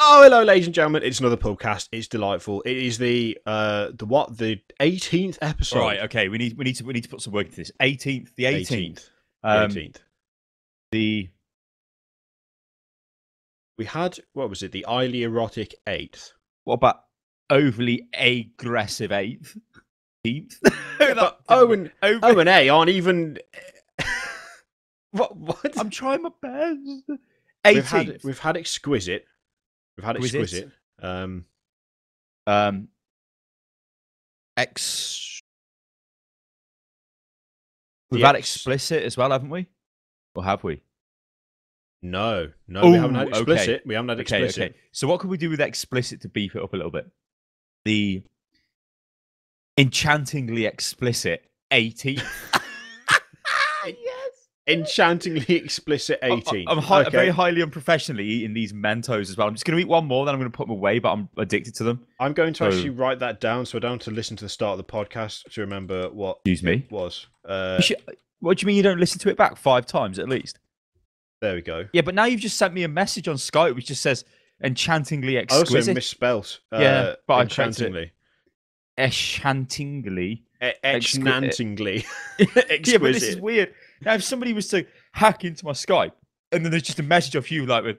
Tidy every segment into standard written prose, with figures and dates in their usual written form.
Oh, hello, ladies and gentlemen. It's another podcast. It's delightful. It is the 18th episode. Right. Okay. We need to put some work into this. 18th. The 18th. The 18th. The We had, what was it? The highly erotic 8th. What about overly aggressive 8th? 18th. But O and A aren't even. What? I'm trying my best. 18th. We've had Exquisite. We've had Exquisite. We've had Explicit as well, haven't we? Or have we? No, we haven't had Explicit. Okay. We haven't had Explicit. Okay. So what could we do with Explicit to beef it up a little bit? The Enchantingly Explicit 18th. Yes. Enchantingly Explicit 18th. I'm very highly unprofessionally eating these Mentos as well. I'm just going to eat one more, then I'm going to put them away, but I'm addicted to them. I'm going to actually write that down so I don't have to listen to the start of the podcast to remember what it was. What do you mean you don't listen to it back 5 times at least? There we go. Yeah, but now you've just sent me a message on Skype which just says Enchantingly Exquisite. Also misspelt. Yeah, but Enchantingly. Enchantingly. Enchantingly. Exquisite. Yeah, but this is weird. Now, if somebody was to hack into my Skype and then there's just a message of you like with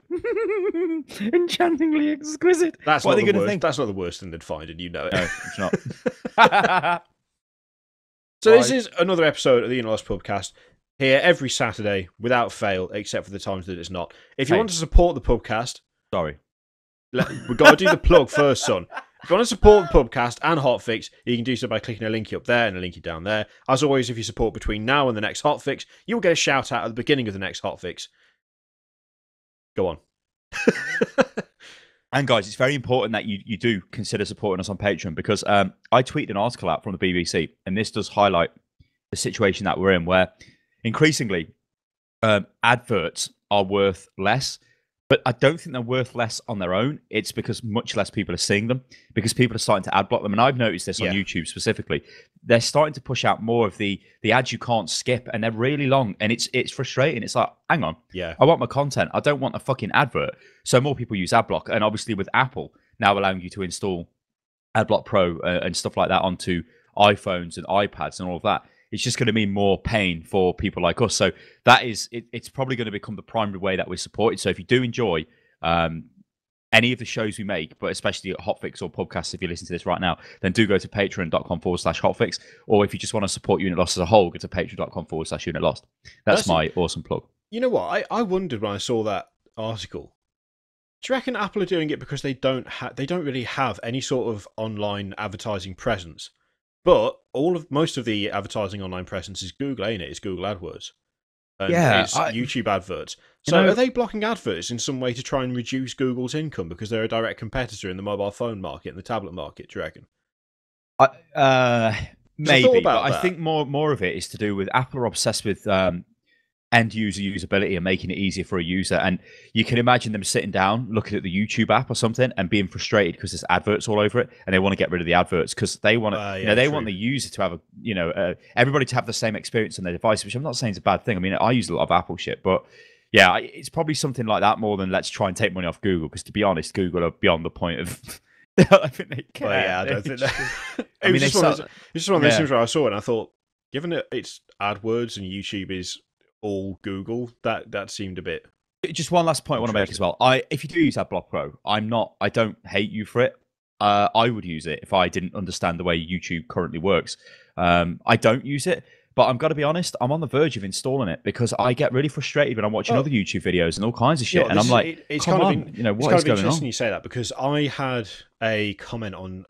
Enchantingly Exquisite, that's not the worst. That's not the worst thing they'd find, and you know it. No, it's not. So this is another episode of the Lost Pubcast. Here every Saturday, without fail, except for the times that it's not. If you want to support the Pubcast, sorry, we've got to do the plug first, son. If you want to support the Pubcast and Hotfix, you can do so by clicking a linky up there and a linky down there. As always, if you support between now and the next Hotfix, you will get a shout out at the beginning of the next Hotfix. Go on. And guys, it's very important that you do consider supporting us on Patreon, because I tweeted an article out from the BBC, and this does highlight the situation that we're in, where increasingly adverts are worth less. But I don't think they're worth less on their own. It's because much less people are seeing them, because people are starting to ad block them. And I've noticed this on YouTube specifically. They're starting to push out more of the ads you can't skip, and they're really long, and it's frustrating. It's like, hang on, I want my content. I don't want a fucking advert. So more people use AdBlock, and obviously with Apple now allowing you to install AdBlock Pro and stuff like that onto iPhones and iPads and all of that, it's just going to mean more pain for people like us. So that is, it's probably going to become the primary way that we're supported. So if you do enjoy any of the shows we make, but especially at Hotfix or Pubcast, if you listen to this right now, then do go to patreon.com/Hotfix. Or if you just want to support Unit Lost as a whole, go to patreon.com/Unit Lost. That's my awesome plug. You know what? I wondered when I saw that article. Do you reckon Apple are doing it because they don't really have any sort of online advertising presence? But most of the advertising online presence is Google, ain't it? It's Google AdWords. And it's YouTube adverts. So are they blocking adverts in some way to try and reduce Google's income because they're a direct competitor in the mobile phone market and the tablet market, do you reckon? Maybe, but I think more of it is to do with Apple are obsessed with end user usability and making it easier for a user. And you can imagine them sitting down, looking at the YouTube app or something, and being frustrated because there's adverts all over it, and they want to get rid of the adverts because they want to, they want the user to have everybody to have the same experience on their device, which I'm not saying is a bad thing. I mean, I use a lot of Apple shit, but yeah, it's probably something like that more than let's try and take money off Google, because to be honest, Google are beyond the point of. I think they care. Well, yeah, I don't think that. It's just one of those things where I saw it and I thought, given that it's AdWords and YouTube is all Google, that seemed a bit. Just one last point I want to make as well. If you do use AdBlock Pro, I don't hate you for it. I would use it if I didn't understand the way YouTube currently works. I don't use it, but I'm got to be honest, I'm on the verge of installing it because I get really frustrated when I'm watching other YouTube videos and all kinds of shit, and I'm like, it's come kind on, of what is going interesting on? you say that, because I had a comment on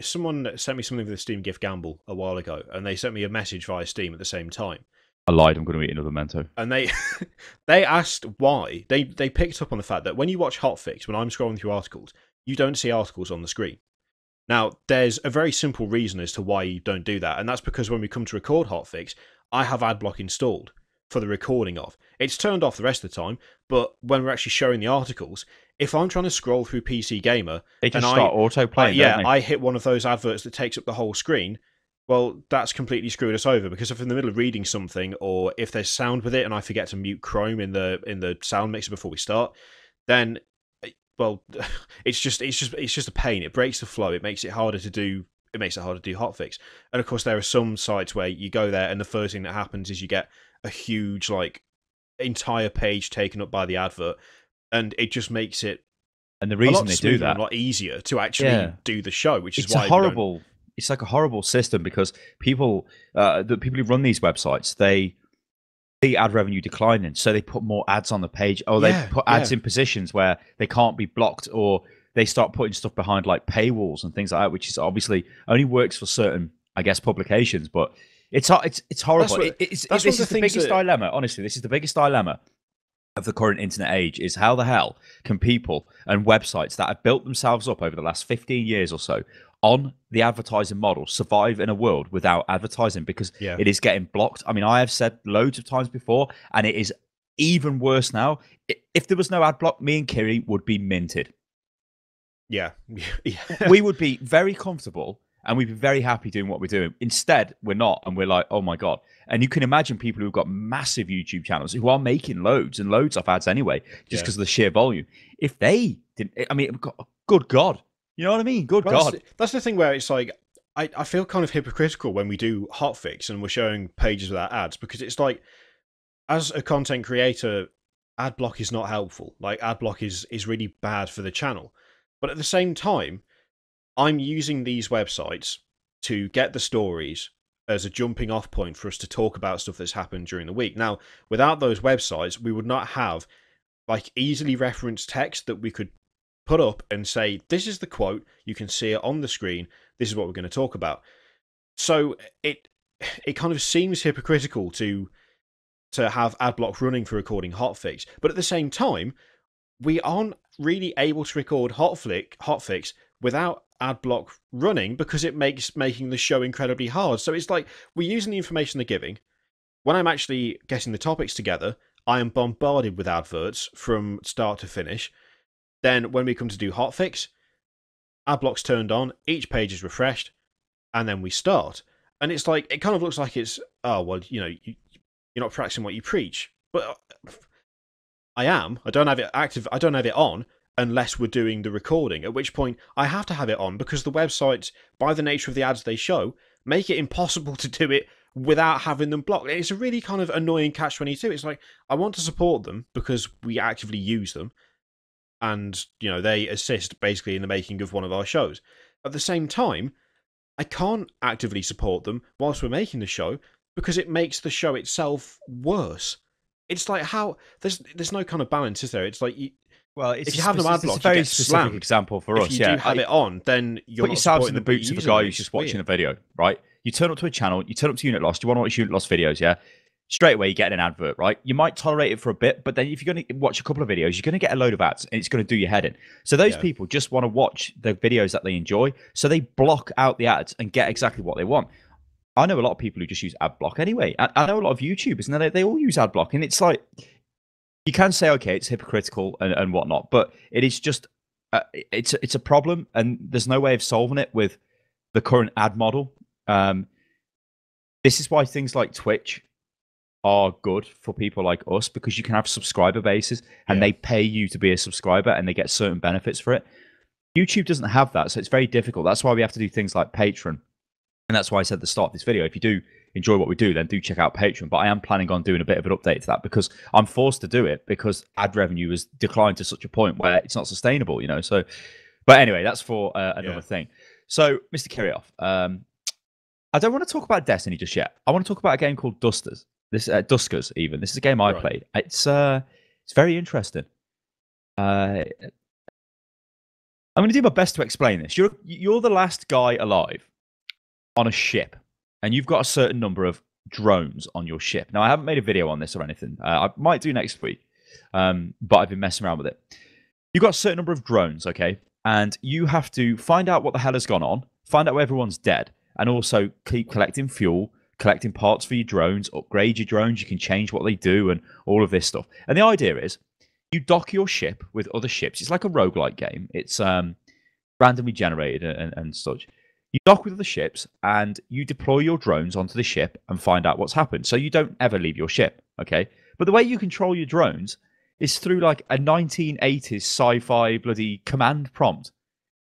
someone that sent me something with the Steam Gift Gamble a while ago, and they sent me a message via Steam at the same time. I lied. I'm going to eat another Mento. And they asked why. They picked up on the fact that when you watch Hotfix, when I'm scrolling through articles, you don't see articles on the screen. Now, there's a very simple reason as to why you don't do that, and that's because when we come to record Hotfix, I have AdBlock installed for the recording of. It's turned off the rest of the time, but when we're actually showing the articles, if I'm trying to scroll through PC Gamer, they just start auto-playing, I hit one of those adverts that takes up the whole screen. Well, that's completely screwed us over, because if I'm in the middle of reading something, or if there's sound with it and I forget to mute Chrome in the sound mixer before we start, then well, it's just a pain. It breaks the flow. It makes it harder to do. It makes it harder to do hotfix. And of course, there are some sites where you go there, and the first thing that happens is you get a huge like entire page taken up by the advert, and it just makes it. And the reason they do that a lot easier to actually do the show, which is it's why horrible. It's like a horrible system because people, the people who run these websites, they see ad revenue declining, so they put more ads on the page, or they put ads in positions where they can't be blocked, or they start putting stuff behind like paywalls and things like that, which is obviously only works for certain, I guess, publications. But it's horrible. This is the biggest dilemma. Honestly, this is the biggest dilemma of the current internet age: is how the hell can people and websites that have built themselves up over the last 15 years or so on the advertising model survive in a world without advertising, because it is getting blocked. I mean, I have said loads of times before, and it is even worse now. If there was no ad block, me and Kiri would be minted. Yeah. We would be very comfortable and we'd be very happy doing what we're doing. Instead, we're not, and we're like, oh my God. And you can imagine people who've got massive YouTube channels who are making loads and loads of ads anyway, just because of the sheer volume. If they didn't, I mean, good God. You know what I mean? God. That's the thing where it's like, I feel kind of hypocritical when we do hotfix and we're showing pages without ads, because it's like, as a content creator, ad block is not helpful. Like, ad block is really bad for the channel. But at the same time, I'm using these websites to get the stories as a jumping off point for us to talk about stuff that's happened during the week. Now, without those websites, we would not have like easily referenced text that we could put up and say, this is the quote, you can see it on the screen, this is what we're going to talk about. So it kind of seems hypocritical to have adblock running for recording hotfix, but at the same time, we aren't really able to record hotfix without adblock running, because it makes making the show incredibly hard. So it's like, we're using the information they're giving. When I'm actually getting the topics together, I am bombarded with adverts from start to finish. Then when we come to do hotfix, adblock's turned on, each page is refreshed, and then we start. And it's like, it kind of looks like it's, oh, well, you know, you're not practicing what you preach. But I am. I don't have it active. I don't have it on unless we're doing the recording, at which point I have to have it on, because the websites, by the nature of the ads they show, make it impossible to do it without having them blocked. It's a really kind of annoying catch-22. It's like, I want to support them because we actively use them, and, you know, they assist basically in the making of one of our shows. At the same time, I can't actively support them whilst we're making the show, because it makes the show itself worse. It's like, how there's no kind of balance, is there? It's like, if you have no ad block, it's a very specific example for us. If you do have it on, then you're put yourselves in the boots of a guy who's just watching a video, right? You turn up to a channel, you turn up to Unit Lost, you want to watch Unit Lost videos, yeah? Straight away, you get an advert, right? You might tolerate it for a bit, but then if you're going to watch a couple of videos, you're going to get a load of ads, and it's going to do your head in. So those people just want to watch the videos that they enjoy, so they block out the ads and get exactly what they want. I know a lot of people who just use ad block anyway. I know a lot of YouTubers, and they all use ad block, and it's like, you can say, okay, it's hypocritical and whatnot, but it is just, it's a problem, and there's no way of solving it with the current ad model. This is why things like Twitch are good for people like us, because you can have subscriber bases and they pay you to be a subscriber and they get certain benefits for it. YouTube doesn't have that, so it's very difficult. That's why we have to do things like Patreon. And that's why I said at the start of this video, if you do enjoy what we do, then do check out Patreon. But I am planning on doing a bit of an update to that, because I'm forced to do it because ad revenue has declined to such a point where it's not sustainable, you know. So, but anyway, that's for another thing. So, Mr. Kirioth, I don't want to talk about Destiny just yet. I want to talk about a game called Duskers. Duskers, even. This is a game I played. It's very interesting. I'm going to do my best to explain this. You're the last guy alive on a ship, and you've got a certain number of drones on your ship. Now, I haven't made a video on this or anything. I might do next week, but I've been messing around with it. You've got a certain number of drones, okay? And you have to find out what the hell has gone on, find out where everyone's dead, and also keep collecting fuel, collecting parts for your drones, upgrade your drones, you can change what they do, and all of this stuff. And the idea is, you dock your ship with other ships. It's like a roguelike game. It's randomly generated and such. You dock with other ships, and you deploy your drones onto the ship and find out what's happened. So you don't ever leave your ship, okay? But the way you control your drones is through like a 1980s sci-fi bloody command prompt.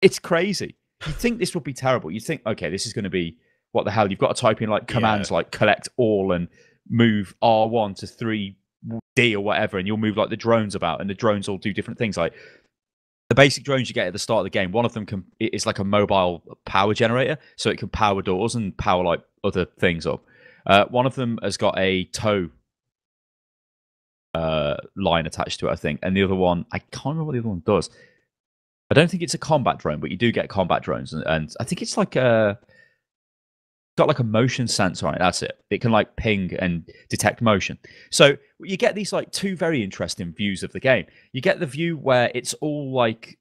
It's crazy. You think this would be terrible. You think, okay, this is going to be, what the hell? You've got to type in like commands like collect all and move R1 to 3D or whatever, and you'll move like the drones about, and the drones all do different things. Like the basic drones you get at the start of the game, one of them is like a mobile power generator, so it can power doors and power like other things up. One of them has got a tow line attached to it, I think, and the other one, I can't remember what the other one does. I don't think it's a combat drone, but you do get combat drones, and I think it's like got like a motion sensor on it. That's it. It can like ping and detect motion. So you get these like two very interesting views of the game. You get the view where it's all like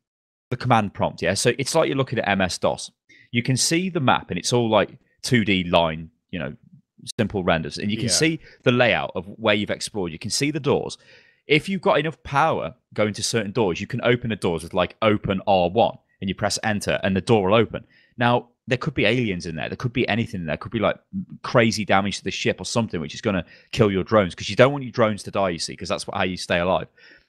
the command prompt, yeah. So it's like you're looking at MS-DOS. You can see the map, and it's all like 2D line, you know, simple renders, and you can see the layout of where you've explored. You can see the doors. If you've got enough power going to certain doors, you can open the doors with like open R1, and you press enter, and the door will open. Now, there could be aliens in there. There could be anything in there. Could be like crazy damage to the ship or something, which is going to kill your drones, because you don't want your drones to die, you see, because that's how you stay alive.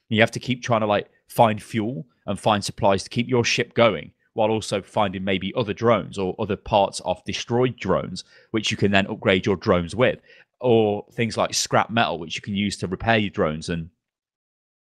And you have to keep trying to like find fuel and find supplies to keep your ship going, while also finding maybe other drones or other parts of destroyed drones, which you can then upgrade your drones with, or things like scrap metal, which you can use to repair your drones, and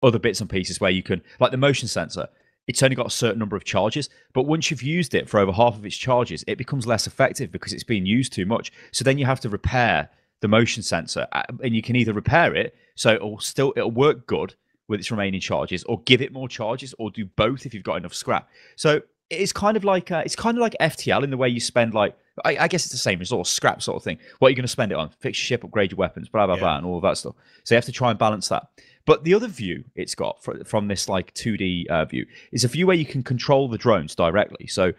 other bits and pieces where you can, like the motion sensor, it's only got a certain number of charges, but once you've used it for over half of its charges, it becomes less effective because it's being used too much. So then you have to repair the motion sensor, and you can either repair it so it'll work good with its remaining charges, or give it more charges, or do both if you've got enough scrap. So it's kind of like FTL in the way you spend like, I guess it's the same resource, scrap sort of thing. What are you going to spend it on? Fix your ship, upgrade your weapons, blah blah blah, and all of that stuff. So you have to try and balance that. But the other view it's got from this like 2D view is a view where you can control the drones directly. So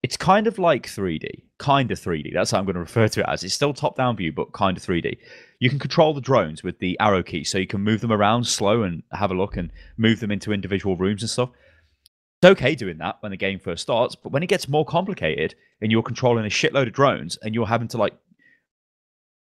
it's kind of like 3D, kind of 3D. That's how I'm going to refer to it as. It's still top-down view, but kind of 3D. You can control the drones with the arrow key, so you can move them around slow and have a look and move them into individual rooms and stuff. It's okay doing that when the game first starts, but when it gets more complicated and you're controlling a shitload of drones and you're having to like,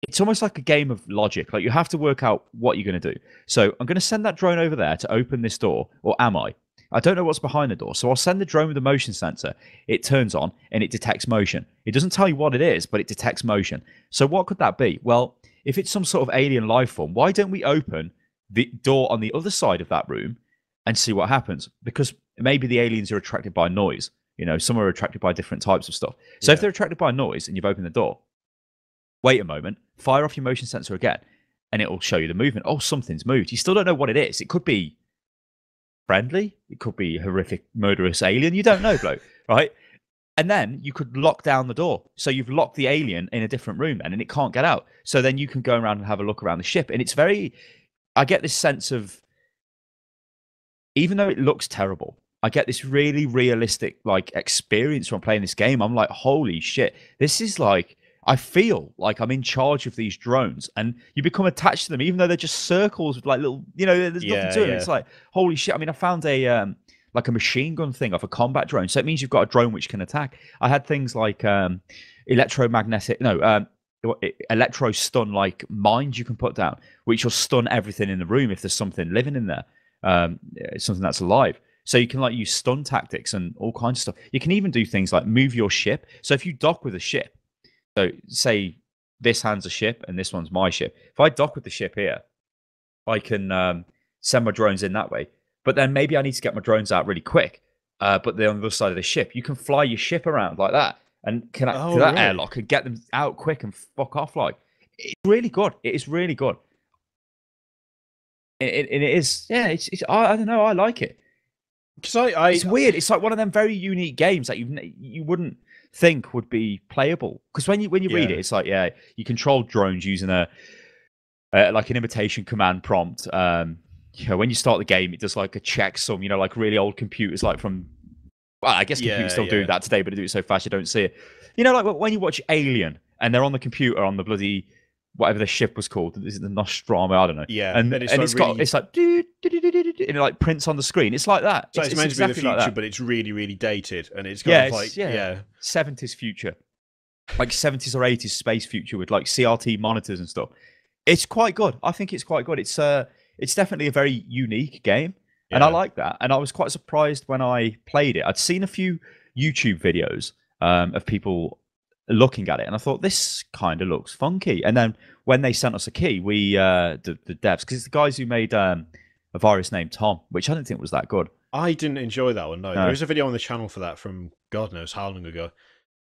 it's almost like a game of logic. Like you have to work out what you're going to do. So I'm going to send that drone over there to open this door, or am I? I don't know what's behind the door. So I'll send the drone with the motion sensor. It turns on and it detects motion. It doesn't tell you what it is, but it detects motion. So what could that be? Well, if it's some sort of alien life form, why don't we open the door on the other side of that room and see what happens? Because maybe the aliens are attracted by noise. You know, some are attracted by different types of stuff. So if they're attracted by noise and you've opened the door, wait a moment, fire off your motion sensor again, and it will show you the movement. Oh, something's moved. You still don't know what it is. It could be friendly. It could be horrific, murderous alien. You don't know, bloke, right? And then you could lock down the door. So you've locked the alien in a different room then, and it can't get out. So then you can go around and have a look around the ship. And it's very, I get this sense of, even though it looks terrible, I get this really realistic like experience from playing this game. I'm like, holy shit, this is like, I feel like I'm in charge of these drones, and you become attached to them, even though they're just circles with like little, you know, there's nothing to them. It's like, holy shit. I mean, I found a like a machine gun thing off a combat drone. So it means you've got a drone which can attack. I had things like electro stun like mines you can put down, which will stun everything in the room if there's something living in there, something that's alive. So you can like use stun tactics and all kinds of stuff. You can even do things like move your ship. So if you dock with a ship, so say this hand's a ship and this one's my ship. If I dock with the ship here, I can send my drones in that way. But then maybe I need to get my drones out really quick. But they're on the other side of the ship. You can fly your ship around like that and connect to that airlock and get them out quick and fuck off. Like, it's really good. It is really good. It is, yeah. I don't know. I like it. Because it's weird. It's like one of them very unique games that you wouldn't think would be playable. Because when you read it, it's like, yeah, you control drones using a like an imitation command prompt. You know, when you start the game, it does like a checksum. You know, like really old computers, like from. Well, I guess computers still do that today, but they do it so fast you don't see it. You know, like when you watch Alien and they're on the computer on the bloody whatever the ship was called. Is it the Nostromo? I don't know. Yeah, and it's got it's like and it like prints on the screen. It's like that. So it's meant to be the future, but it's really, really dated, and it's kind of like 70s future, like 70s or 80s space future with like CRT monitors and stuff. It's quite good. I think it's quite good. it's definitely a very unique game, and I Yeah. like that. And I was quite surprised when I played it. I'd seen a few YouTube videos of people looking at it, and I thought this kind of looks funky. And then when they sent us a key, we the devs, because it's the guys who made a virus named Tom, which I didn't think was that good. I didn't enjoy that one. No, No. there is a video on the channel for that from God knows how long ago.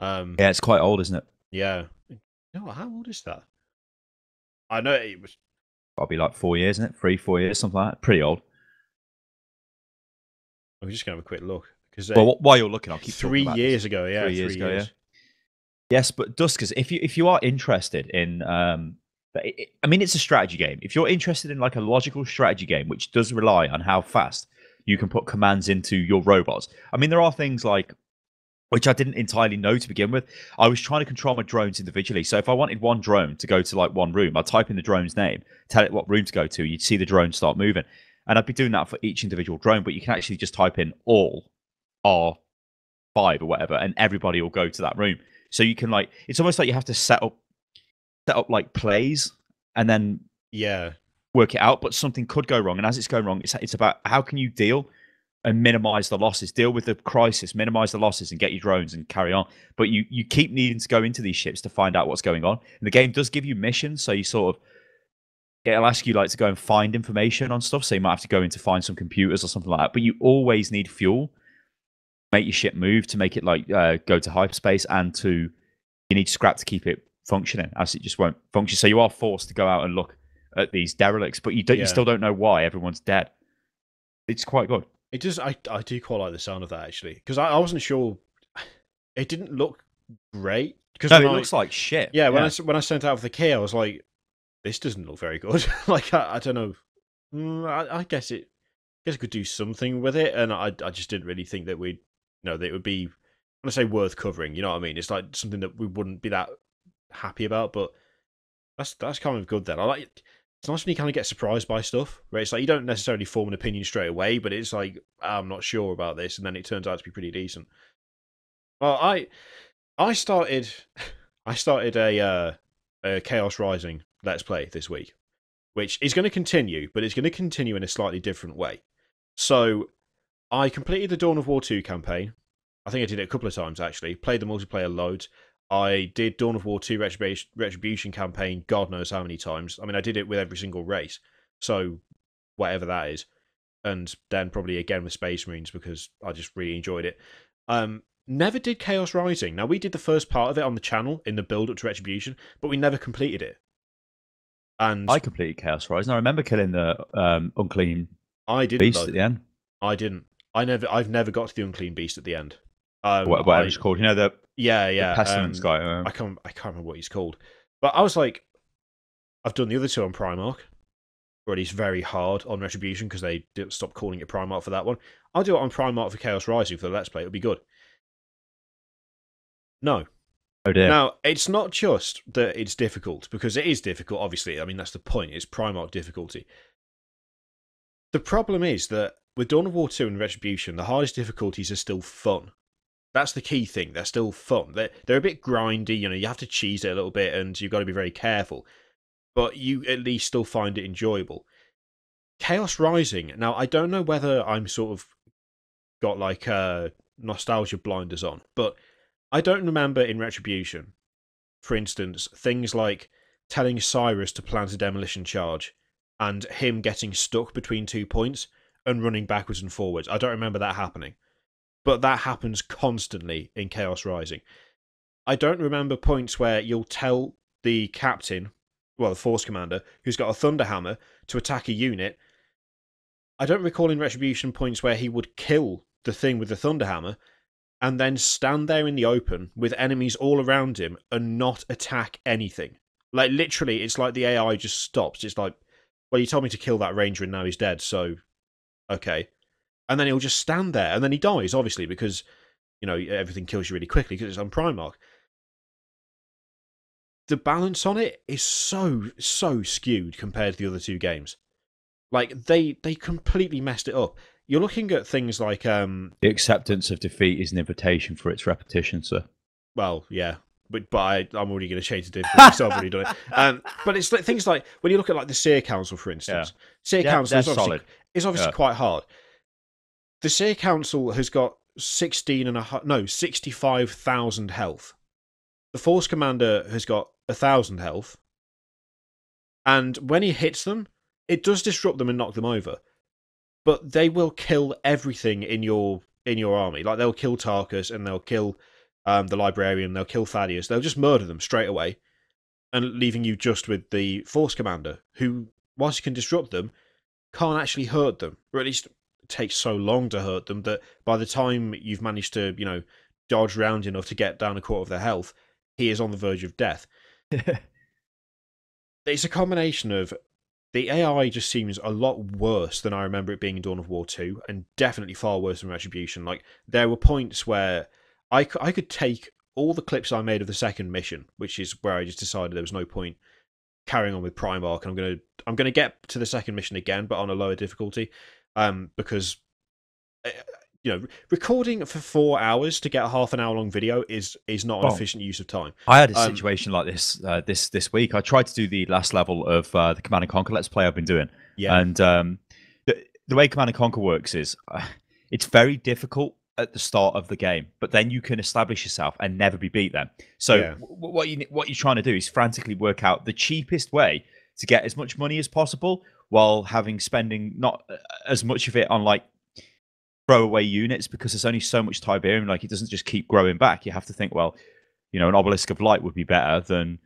Yeah, it's quite old, isn't it? Yeah. You know what, how old is that? I know it was. Got to be like 4 years, isn't it? 3-4 years, something like that. Pretty old. I'm just gonna have a quick look because Well, while you're looking, I'll keep talking 3 about years this. ago. Yeah, 3 years ago. years. Yeah. Yes, but Duskers, if you are interested in, I mean, it's a strategy game. If you're interested in like a logical strategy game, which does rely on how fast you can put commands into your robots. I mean, there are things like, which I didn't entirely know to begin with. I was trying to control my drones individually. So if I wanted one drone to go to like one room, I'd type in the drone's name, tell it what room to go to. You'd see the drone start moving. And I'd be doing that for each individual drone, but you can actually just type in all R5 or whatever, and everybody will go to that room. So you can like, it's almost like you have to set up like plays and then work it out. But something could go wrong, and as it's going wrong, it's about how can you deal and minimize the losses, deal with the crisis, minimize the losses, and get your drones and carry on. But you keep needing to go into these ships to find out what's going on. And the game does give you missions, so you sort of, it'll ask you like to go and find information on stuff. So you might have to go in to find some computers or something like that. But you always need fuel, make your ship move, to make it like go to hyperspace, and you need scrap to keep it functioning, as it just won't function. So you are forced to go out and look at these derelicts, but you still don't know why everyone's dead. It's quite good. It does. I do quite like the sound of that actually, because I wasn't sure. It didn't look great. No, it looks like shit. Yeah, when I sent out for the key, I was like, this doesn't look very good. Like I don't know. I guess it could do something with it, and I just didn't really think that we'd that it would be, when I say worth covering, you know what I mean? It's like something that we wouldn't be that happy about, but that's kind of good then. I like. It's nice when you kind of get surprised by stuff, where it's like you don't necessarily form an opinion straight away, but it's like, I'm not sure about this, and then it turns out to be pretty decent. Well, I started a Chaos Rising Let's Play this week, which is going to continue, but it's going to continue in a slightly different way. So I completed the Dawn of War 2 campaign. I think I did it a couple of times actually. Played the multiplayer loads. I did Dawn of War 2 Retribution campaign God knows how many times. I mean, I did it with every single race, so whatever that is. And then probably again with Space Marines, because I just really enjoyed it. Never did Chaos Rising. Now, we did the first part of it on the channel in the build-up to Retribution, but we never completed it. And I completed Chaos Rising. I remember killing the unclean beast at the end. I didn't. I've never got to the unclean beast at the end. Whatever it's called, the the pestilence guy. I can't remember what he's called, but I was like, I've done the other two on Primarch. Already, it's very hard on Retribution because they didn't stop calling it Primarch for that one. I'll do it on Primarch for Chaos Rising for the Let's Play. It'll be good. No. Oh dear. Now, it's not just that it's difficult, because it is difficult, obviously. I mean, that's the point. It's Primarch difficulty. The problem is that with Dawn of War 2 and Retribution, the hardest difficulties are still fun. That's the key thing. They're still fun. They're a bit grindy, you have to cheese it a little bit, and you've got to be very careful. But you at least still find it enjoyable. Chaos Rising, now, I don't know whether I'm sort of got like nostalgia blinders on, but I don't remember in Retribution, for instance, things like telling Cyrus to plant a demolition charge and him getting stuck between 2 points and running backwards and forwards. I don't remember that happening. But that happens constantly in Chaos Rising. I don't remember points where you'll tell the captain, well, the force commander, who's got a thunder hammer, to attack a unit. I don't recall in Retribution points where he would kill the thing with the thunder hammer and then stand there in the open with enemies all around him and not attack anything. Like, literally, it's like the AI just stops. It's like, well, you told me to kill that ranger and now he's dead, so okay. And then he'll just stand there, and then he dies, obviously, because, everything kills you really quickly because it's on Primarch. The balance on it is so skewed compared to the other two games. Like, they completely messed it up. You're looking at things like... The acceptance of defeat is an invitation for its repetition, sir. Well, yeah. I'm already going to change the difficulty, so I've already done it. But it's like things like when you look at like the Seer Council, for instance. Seer Council is obviously quite hard. The Seer Council has got 65,000 health. The Force Commander has got 1,000 health. And when he hits them, it does disrupt them and knock them over. But they will kill everything in your army. Like, they'll kill Tarkus, and they'll kill the Librarian, they'll kill Thaddeus. They'll just murder them straight away, and leaving you just with the Force Commander, who, whilst you can disrupt them, can't actually hurt them. Or at least it takes so long to hurt them that by the time you've managed to, dodge round enough to get down a quarter of their health, he is on the verge of death. It's a combination of the AI just seems a lot worse than I remember it being in Dawn of War 2, and definitely far worse than Retribution. Like, there were points where I could take all the clips I made of the second mission, which is where I just decided there was no point carrying on with Primarch, and I'm gonna get to the second mission again, but on a lower difficulty, because recording for 4 hours to get a half an hour long video is not an efficient use of time. I had a situation like this this week. I tried to do the last level of the Command and Conquer Let's Play I've been doing, and the way Command and Conquer works is it's very difficult at the start of the game, but then you can establish yourself and never be beat then. So what you're trying to do is frantically work out the cheapest way to get as much money as possible while spending not as much of it on like throwaway units, because there's only so much Tiberium. Like, it doesn't just keep growing back. You have to think, well, an Obelisk of Light would be better than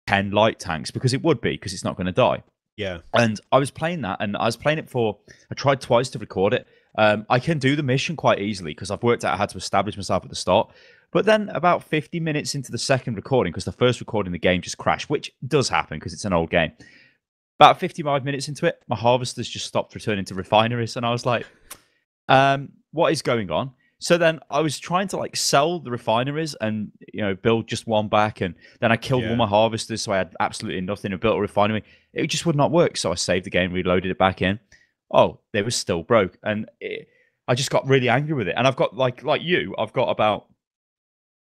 10 light tanks, because it would be, because it's not going to die. Yeah. And I was playing that, and I tried twice to record it. I can do the mission quite easily because I've worked out how to establish myself at the start. But then about 50 minutes into the second recording, because the first recording the game just crashed, which does happen because it's an old game. About 55 minutes into it, my harvesters just stopped returning to refineries, and I was like, what is going on? So then I was trying to sell the refineries and build just one back, and then I killed all my harvesters, so I had absolutely nothing and built a refinery. It just would not work, so I saved the game, reloaded it back in. Oh, they were still broke, and I just got really angry with it. And I've got like you, I've got about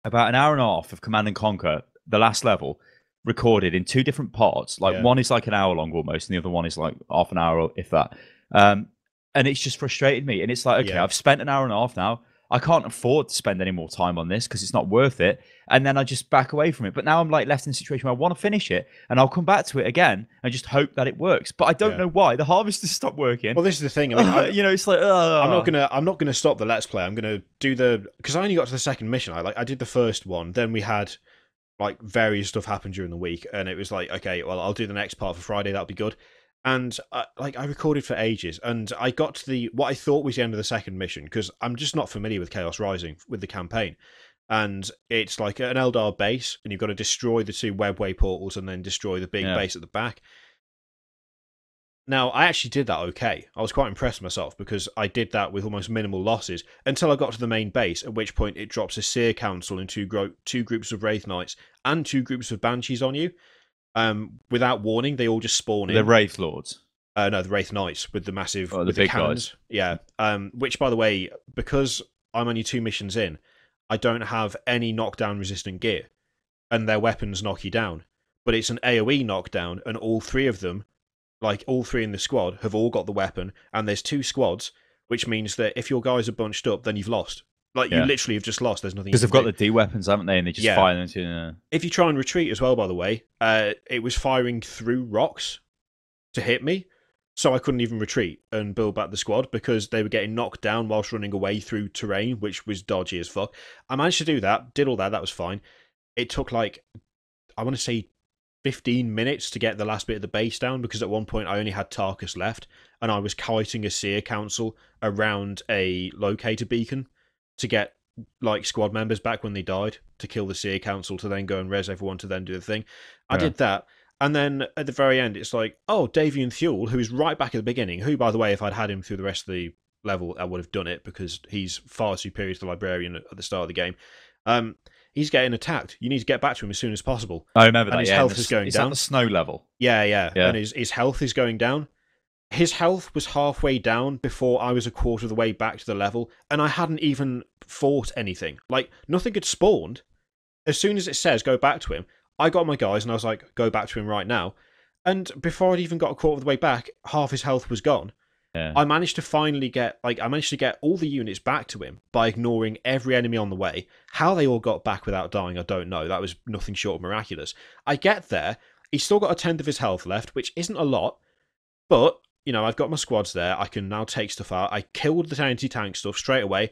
an hour and a half of Command and Conquer, the last level, recorded in 2 different parts. One is like an hour long almost, and the other one is like half an hour, if that. And it's just frustrated me. And it's like, okay, I've spent an hour and a half now. I can't afford to spend any more time on this because it's not worth it. And then I just back away from it. But now I'm left in a situation where I want to finish it, and I'll come back to it again and just hope that it works. But I don't know why the harvesters stopped working. Well, this is the thing. I mean, it's like I'm not gonna stop the Let's Play. I'm gonna do because I only got to the second mission. I did the first one. Then we had various stuff happen during the week, and it was like, okay, well, I'll do the next part for Friday. That'll be good. And I recorded for ages, and I got to what I thought was the end of the second mission, because I'm just not familiar with Chaos Rising, with the campaign. And it's like an Eldar base, and you've got to destroy the 2 webway portals and then destroy the big base at the back. Now, I actually did that okay. I was quite impressed with myself, because I did that with almost minimal losses until I got to the main base, at which point it drops a Seer Council and 2 groups of Wraith Knights and 2 groups of Banshees on you. Without warning, they all just spawn in. The Wraith Lords? No, the Wraith Knights with the massive with the big cannons. Guys. Yeah. Which, by the way, because I'm only 2 missions in, I don't have any knockdown resistant gear, and their weapons knock you down. But it's an AoE knockdown, and all 3 of them, all 3 in the squad, have all got the weapon, and there's 2 squads, which means that if your guys are bunched up, then you've lost. You literally have just lost. There's nothing. Because they've got the D weapons, haven't they? And they just fire them into. If you try and retreat as well, by the way, it was firing through rocks to hit me, so I couldn't even retreat and build back the squad because they were getting knocked down whilst running away through terrain, which was dodgy as fuck. I managed to do that, did all that. That was fine. It took I want to say 15 minutes to get the last bit of the base down, because at one point I only had Tarkus left, and I was kiting a Seer Council around a locator beacon to get squad members back when they died, to kill the Seer Council, to then go and res everyone to then do the thing. I did that, and then at the very end it's like, oh, Davian Thule, who is right back at the beginning, who, by the way, if I'd had him through the rest of the level, I would have done it, because he's far superior to the Librarian at the start of the game. He's getting attacked. You need to get back to him as soon as possible. I remember and that. His health is going down. Is that the snow level? Yeah. And his health is going down. His health was halfway down before I was a quarter of the way back to the level, and I hadn't even fought anything. Nothing had spawned. as soon as it says go back to him, I got my guys and I was like, go back to him right now. And before I'd even got a quarter of the way back, half his health was gone. Yeah. I managed to finally get all the units back to him by ignoring every enemy on the way. How they all got back without dying, I don't know. That was nothing short of miraculous. I get there, he's still got a tenth of his health left, which isn't a lot, but I've got my squads there. I can now take stuff out. I killed the anti-tank stuff straight away,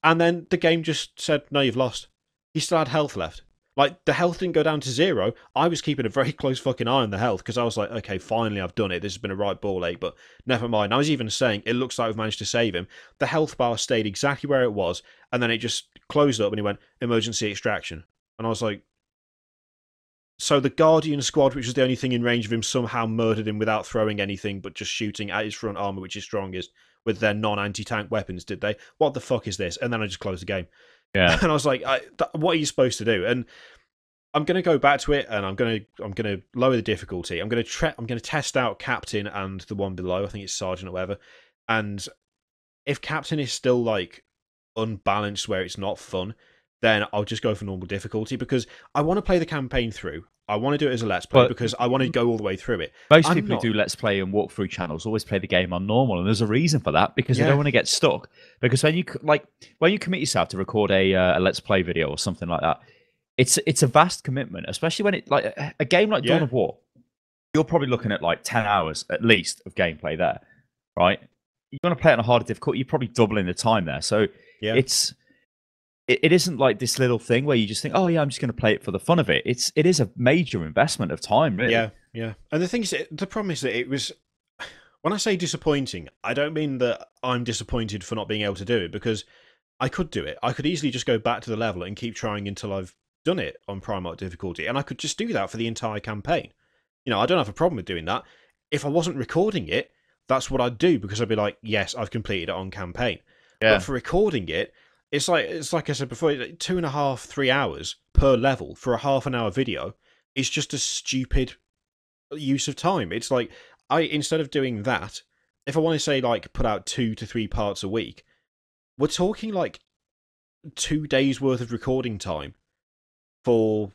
and then the game just said, "No, you've lost." He still had health left. Like, the health didn't go down to 0. I was keeping a very close fucking eye on the health because I was like, okay, finally I've done it. This has been a right ball ache, but never mind. I was even saying, it looks like we've managed to save him. The health bar stayed exactly where it was, and then it just closed up and he went, emergency extraction. And I was like, so the Guardian squad, which was the only thing in range of him, somehow murdered him without throwing anything but just shooting at his front armor, which is strongest, with their non-anti-tank weapons, did they? What the fuck is this? And then I just closed the game. Yeah. And I was like, what are you supposed to do? And I'm going to go back to it, and I'm going to lower the difficulty. I'm going to test out Captain and the one below. I think it's Sergeant or whatever. And if Captain is still like unbalanced, where it's not fun, then I'll just go for normal difficulty because I want to play the campaign through. I want to do it as a let's play because I want to go all the way through it. Most people who do let's play and walkthrough channels always play the game on normal, and there's a reason for that because they don't want to get stuck. Because when you commit yourself to record a let's play video or something like that, it's a vast commitment, especially when it like a game like Dawn of War. You're probably looking at like 10 hours at least of gameplay there, right? You're going to play it on a harder difficulty. You're probably doubling the time there, so it isn't like this little thing where you just think, oh yeah, I'm just going to play it for the fun of it. It is a major investment of time, really. Yeah. And the thing is, the problem is that it was. When I say disappointing, I don't mean that I'm disappointed for not being able to do it because I could do it. I could easily just go back to the level and keep trying until I've done it on Primarch difficulty, and I could just do that for the entire campaign. I don't have a problem with doing that. If I wasn't recording it, that's what I'd do because I'd be like, yes, I've completed it on campaign. Yeah. But for recording it, it's like I said before, 2.5, 3 hours per level for a half an hour video. It's just a stupid use of time. It's like instead of doing that, if I want to say like put out 2 to 3 parts a week, we're talking like 2 days worth of recording time for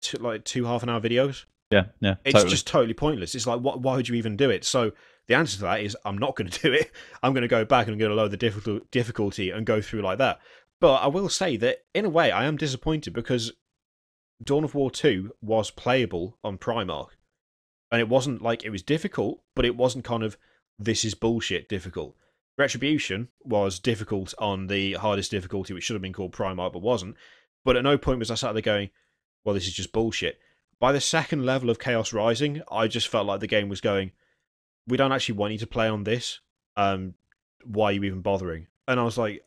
two half-an-hour videos. Yeah. It's just totally pointless. It's like, why would you even do it? So the answer to that is I'm not going to do it. I'm going to go back and I'm going to lower the difficulty and go through like that. But I will say that, in a way, I am disappointed because Dawn of War 2 was playable on Primarch. And it wasn't like it was difficult, but it wasn't kind of, this is bullshit difficult. Retribution was difficult on the hardest difficulty, which should have been called Primarch, but wasn't. But at no point was I sat there going, well, this is just bullshit. By the second level of Chaos Rising, I just felt like the game was going, we don't actually want you to play on this. Why are you even bothering? And I was like,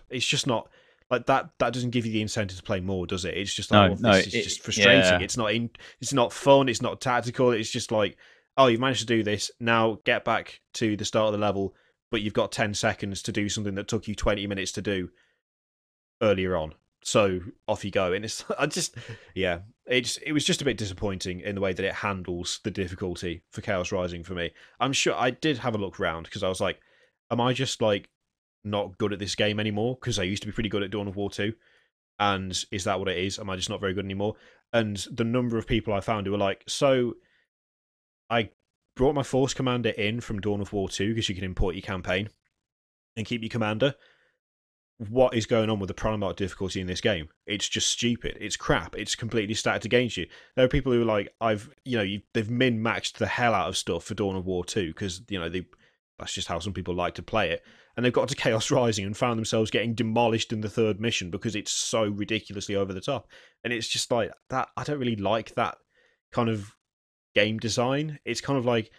it's just not like that. That doesn't give you the incentive to play more, does it? It's just like, this is just frustrating. Yeah. It's not fun. It's not tactical. It's just like, oh, you've managed to do this. Now get back to the start of the level, but you've got 10 seconds to do something that took you 20 minutes to do earlier on. So off you go. And it was just a bit disappointing in the way that it handles the difficulty for Chaos Rising for me. I'm sure I did have a look around because I was like, am I just like not good at this game anymore? Because I used to be pretty good at Dawn of War 2. And is that what it is? Am I just not very good anymore? And the number of people I found who were like, so I brought my Force Commander in from Dawn of War 2 because you can import your campaign and keep your commander. What is going on with the Primarch difficulty in this game? It's just stupid. It's crap. It's completely stacked against you. There are people who are like, they've min-maxed the hell out of stuff for Dawn of War 2 because, that's just how some people like to play it. And they've got to Chaos Rising and found themselves getting demolished in the third mission because it's so ridiculously over the top. And it's just like that. I don't really like that kind of game design. It's kind of like,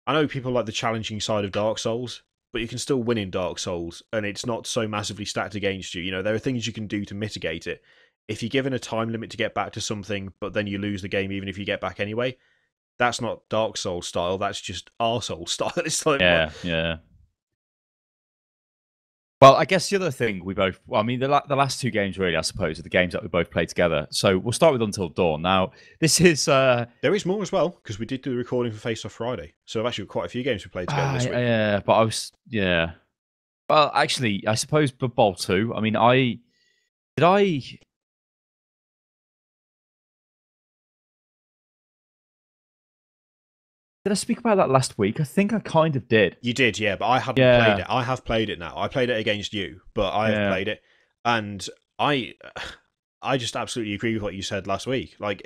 I know people like the challenging side of Dark Souls, but you can still win in Dark Souls, and it's not so massively stacked against you. There are things you can do to mitigate it. If you're given a time limit to get back to something, but then you lose the game even if you get back anyway, that's not Dark Souls style, that's just arsehole style. It's like, yeah. Well, I guess the other thing the last 2 games really, I suppose, are the games that we both played together. So we'll start with Until Dawn. Now, this is... There is more as well, because we did do the recording for Face Off Friday. So I've actually got quite a few games we played together this week. Yeah, but I was... Yeah. Well, actually, I suppose Bloodbowl 2. I mean, Did I speak about that last week? I think I kind of did. You did, yeah, but I hadn't played it. I have played it now. I played it against you, but I have played it, and I just absolutely agree with what you said last week. Like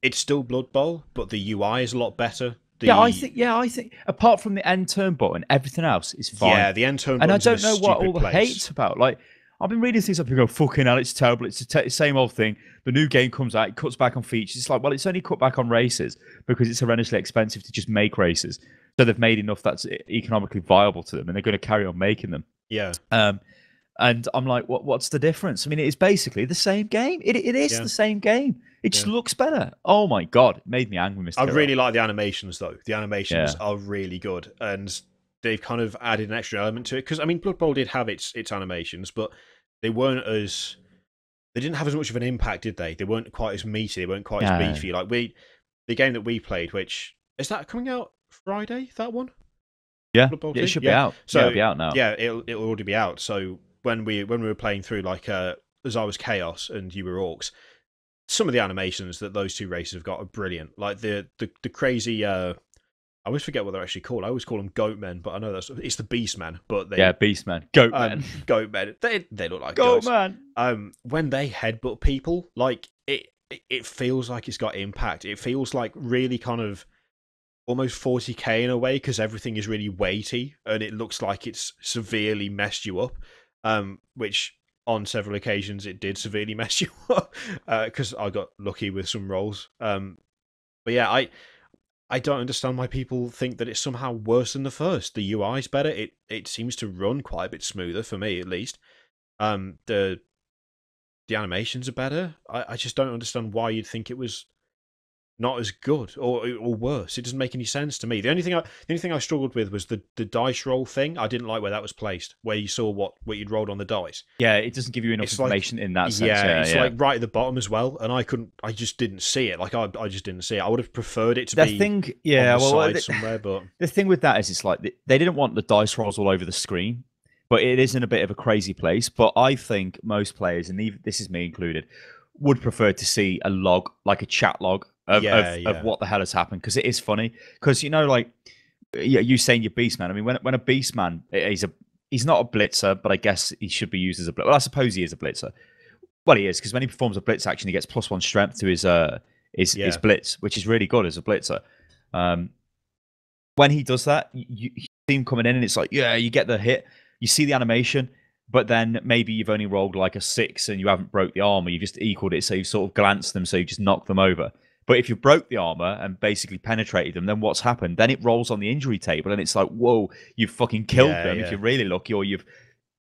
it's still Blood Bowl, but the UI is a lot better. I think apart from the end turn button, everything else is fine. Yeah, the end turn button. And I don't know what all the hate's about. Like, I've been reading things up and go, fucking hell, it's terrible. It's the same old thing. The new game comes out, it cuts back on features. It's like, well, it's only cut back on races because it's horrendously expensive to just make races. So they've made enough that's economically viable to them, and they're going to carry on making them. Yeah. And I'm like, what's the difference? I mean, it's basically the same game. It is the same game. It just looks better. Oh my God. It made me angry, Mr. I really like the animations, though. The animations are really good. And they've kind of added an extra element to it. Because, I mean, Blood Bowl did have its animations, but they weren't as... They didn't have as much of an impact, did they? They weren't quite as meaty. They weren't quite as beefy. Like, the game that we played, which... Is that coming out Friday, that one? Yeah, it should be out. So, it'll be out now. Yeah, it'll already be out. So... When we were playing through, like as I was Chaos and you were Orcs, some of the animations that those two races have got are brilliant. Like the crazy, I always forget what they're actually called. I always call them Goatmen, but I know it's the Beastmen. But Beastmen, Goatmen, Goatmen. They look like Goatman. When they headbutt people, like it feels like it's got impact. It feels like really kind of almost 40k in a way because everything is really weighty and it looks like it's severely messed you up. Which on several occasions it did severely mess you up because I got lucky with some rolls. But yeah, I don't understand why people think that it's somehow worse than the first. The UI's better. It seems to run quite a bit smoother for me, at least. The animations are better. I just don't understand why you'd think it was not as good or worse. It doesn't make any sense to me. The only thing I struggled with was the dice roll thing. I didn't like where that was placed, where you saw what you'd rolled on the dice. Yeah, it doesn't give you enough information in that sense. Yeah, it's like right at the bottom as well, and I just didn't see it. Like I just didn't see it. I would have preferred it to be on the side somewhere. But the thing with that is, it's like they didn't want the dice rolls all over the screen, but it is in a bit of a crazy place. But I think most players, and even, this is me included, would prefer to see a log, like a chat log, of what the hell has happened, because it is funny. Because like you saying you're Beastman. I mean, when a Beastman, he's not a blitzer, but I guess he should be used as a blitzer. Well, I suppose he is a blitzer. Well, he is, because when he performs a blitz action, he gets +1 strength to his blitz, which is really good as a blitzer. When he does that, you see him coming in, and it's like, you get the hit, you see the animation, but then maybe you've only rolled like a 6 and you haven't broke the armor, you've just equaled it, so you've sort of glanced them, so you just knocked them over. But if you broke the armor and basically penetrated them, then what's happened? Then it rolls on the injury table, and it's like, whoa, you've fucking killed them if you're really lucky, or you've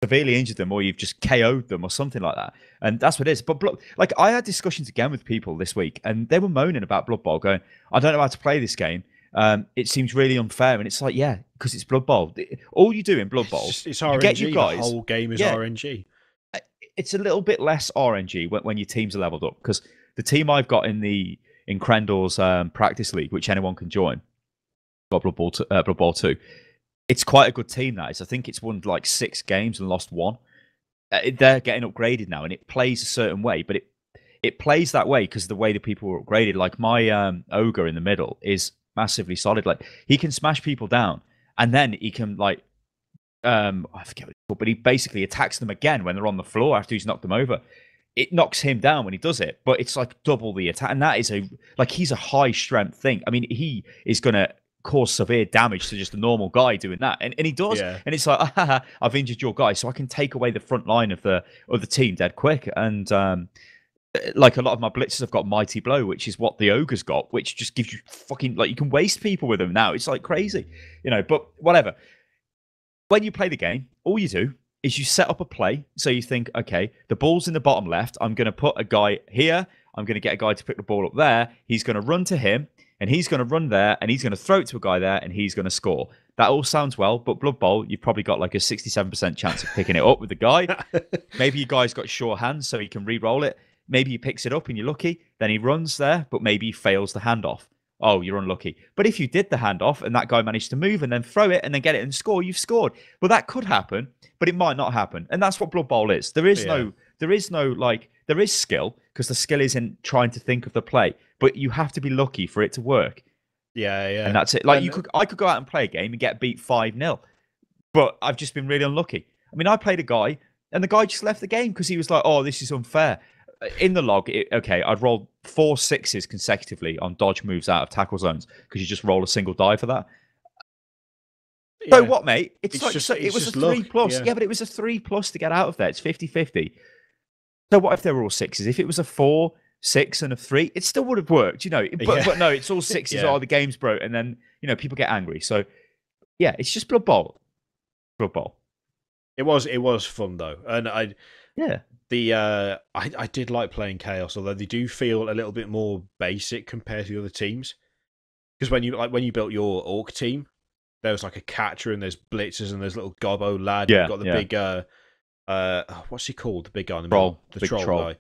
severely injured them, or you've just KO'd them, or something like that. And that's what it is. But like, I had discussions again with people this week, and they were moaning about Blood Bowl, going, I don't know how to play this game. It seems really unfair. And it's like, yeah, because it's Blood Bowl. All you do in Blood Bowl, it's RNG. Get you guys, the whole game is RNG. It's a little bit less RNG when your teams are leveled up, because the team I've got in Crendor's practice league, which anyone can join, got Blood Bowl 2. It's quite a good team, that is. I think it's won like 6 games and lost 1. They're getting upgraded now, and it plays a certain way, but it plays that way because the way the people were upgraded. Like my ogre in the middle is massively solid. Like, he can smash people down, and then he can like I forget what it's called, but he basically attacks them again when they're on the floor after he's knocked them over. It knocks him down when he does it, but it's like double the attack, and that is he's a high strength thing. I mean, he is gonna cause severe damage to just a normal guy doing that, and he does. And it's like, I've injured your guy, so I can take away the front line of the team dead quick. And like, a lot of my blitzers have got Mighty Blow, which is what the ogre's got, which just gives you fucking, like, you can waste people with them now. It's like crazy, but whatever. When you play the game, all you do is you set up a play. So you think, okay, the ball's in the bottom left. I'm going to put a guy here. I'm going to get a guy to pick the ball up there. He's going to run to him, and he's going to run there, and he's going to throw it to a guy there, and he's going to score. That all sounds well, but Blood Bowl, you've probably got like a 67% chance of picking it up with the guy. Maybe your guy's got sure hands, so he can re-roll it. Maybe he picks it up and you're lucky. Then he runs there, but maybe he fails the handoff. Oh, you're unlucky. But if you did the handoff and that guy managed to move and then throw it and then get it and score, you've scored. Well, that could happen, but it might not happen. And that's what Blood Bowl is. There is skill, because the skill is in trying to think of the play, but you have to be lucky for it to work. Yeah. And that's it. Like And I could go out and play a game and get beat 5-0, but I've just been really unlucky. I mean, I played a guy, and the guy just left the game because he was like, "Oh, this is unfair." In the log, okay, I'd rolled 4 6s consecutively on dodge moves out of tackle zones because you just roll a single die for that. So what, mate? It's like just, so it was a luck. 3+. Yeah, but it was a 3+ to get out of there. It's 50-50. So what if they were all 6s? If it was a 4, 6, and a 3, it still would have worked, you know. But no, it's all 6s. Yeah. Oh, the game's broke, and then people get angry. So yeah, it's just Blood Bowl. Blood Bowl. It was fun though, and I did like playing Chaos, although they do feel a little bit more basic compared to the other teams. Because when you built your Orc team, there was like a catcher and there's blitzers and there's little gobbo lad. Yeah, You've got the big what's he called? The big guy in the middle, the troll guy.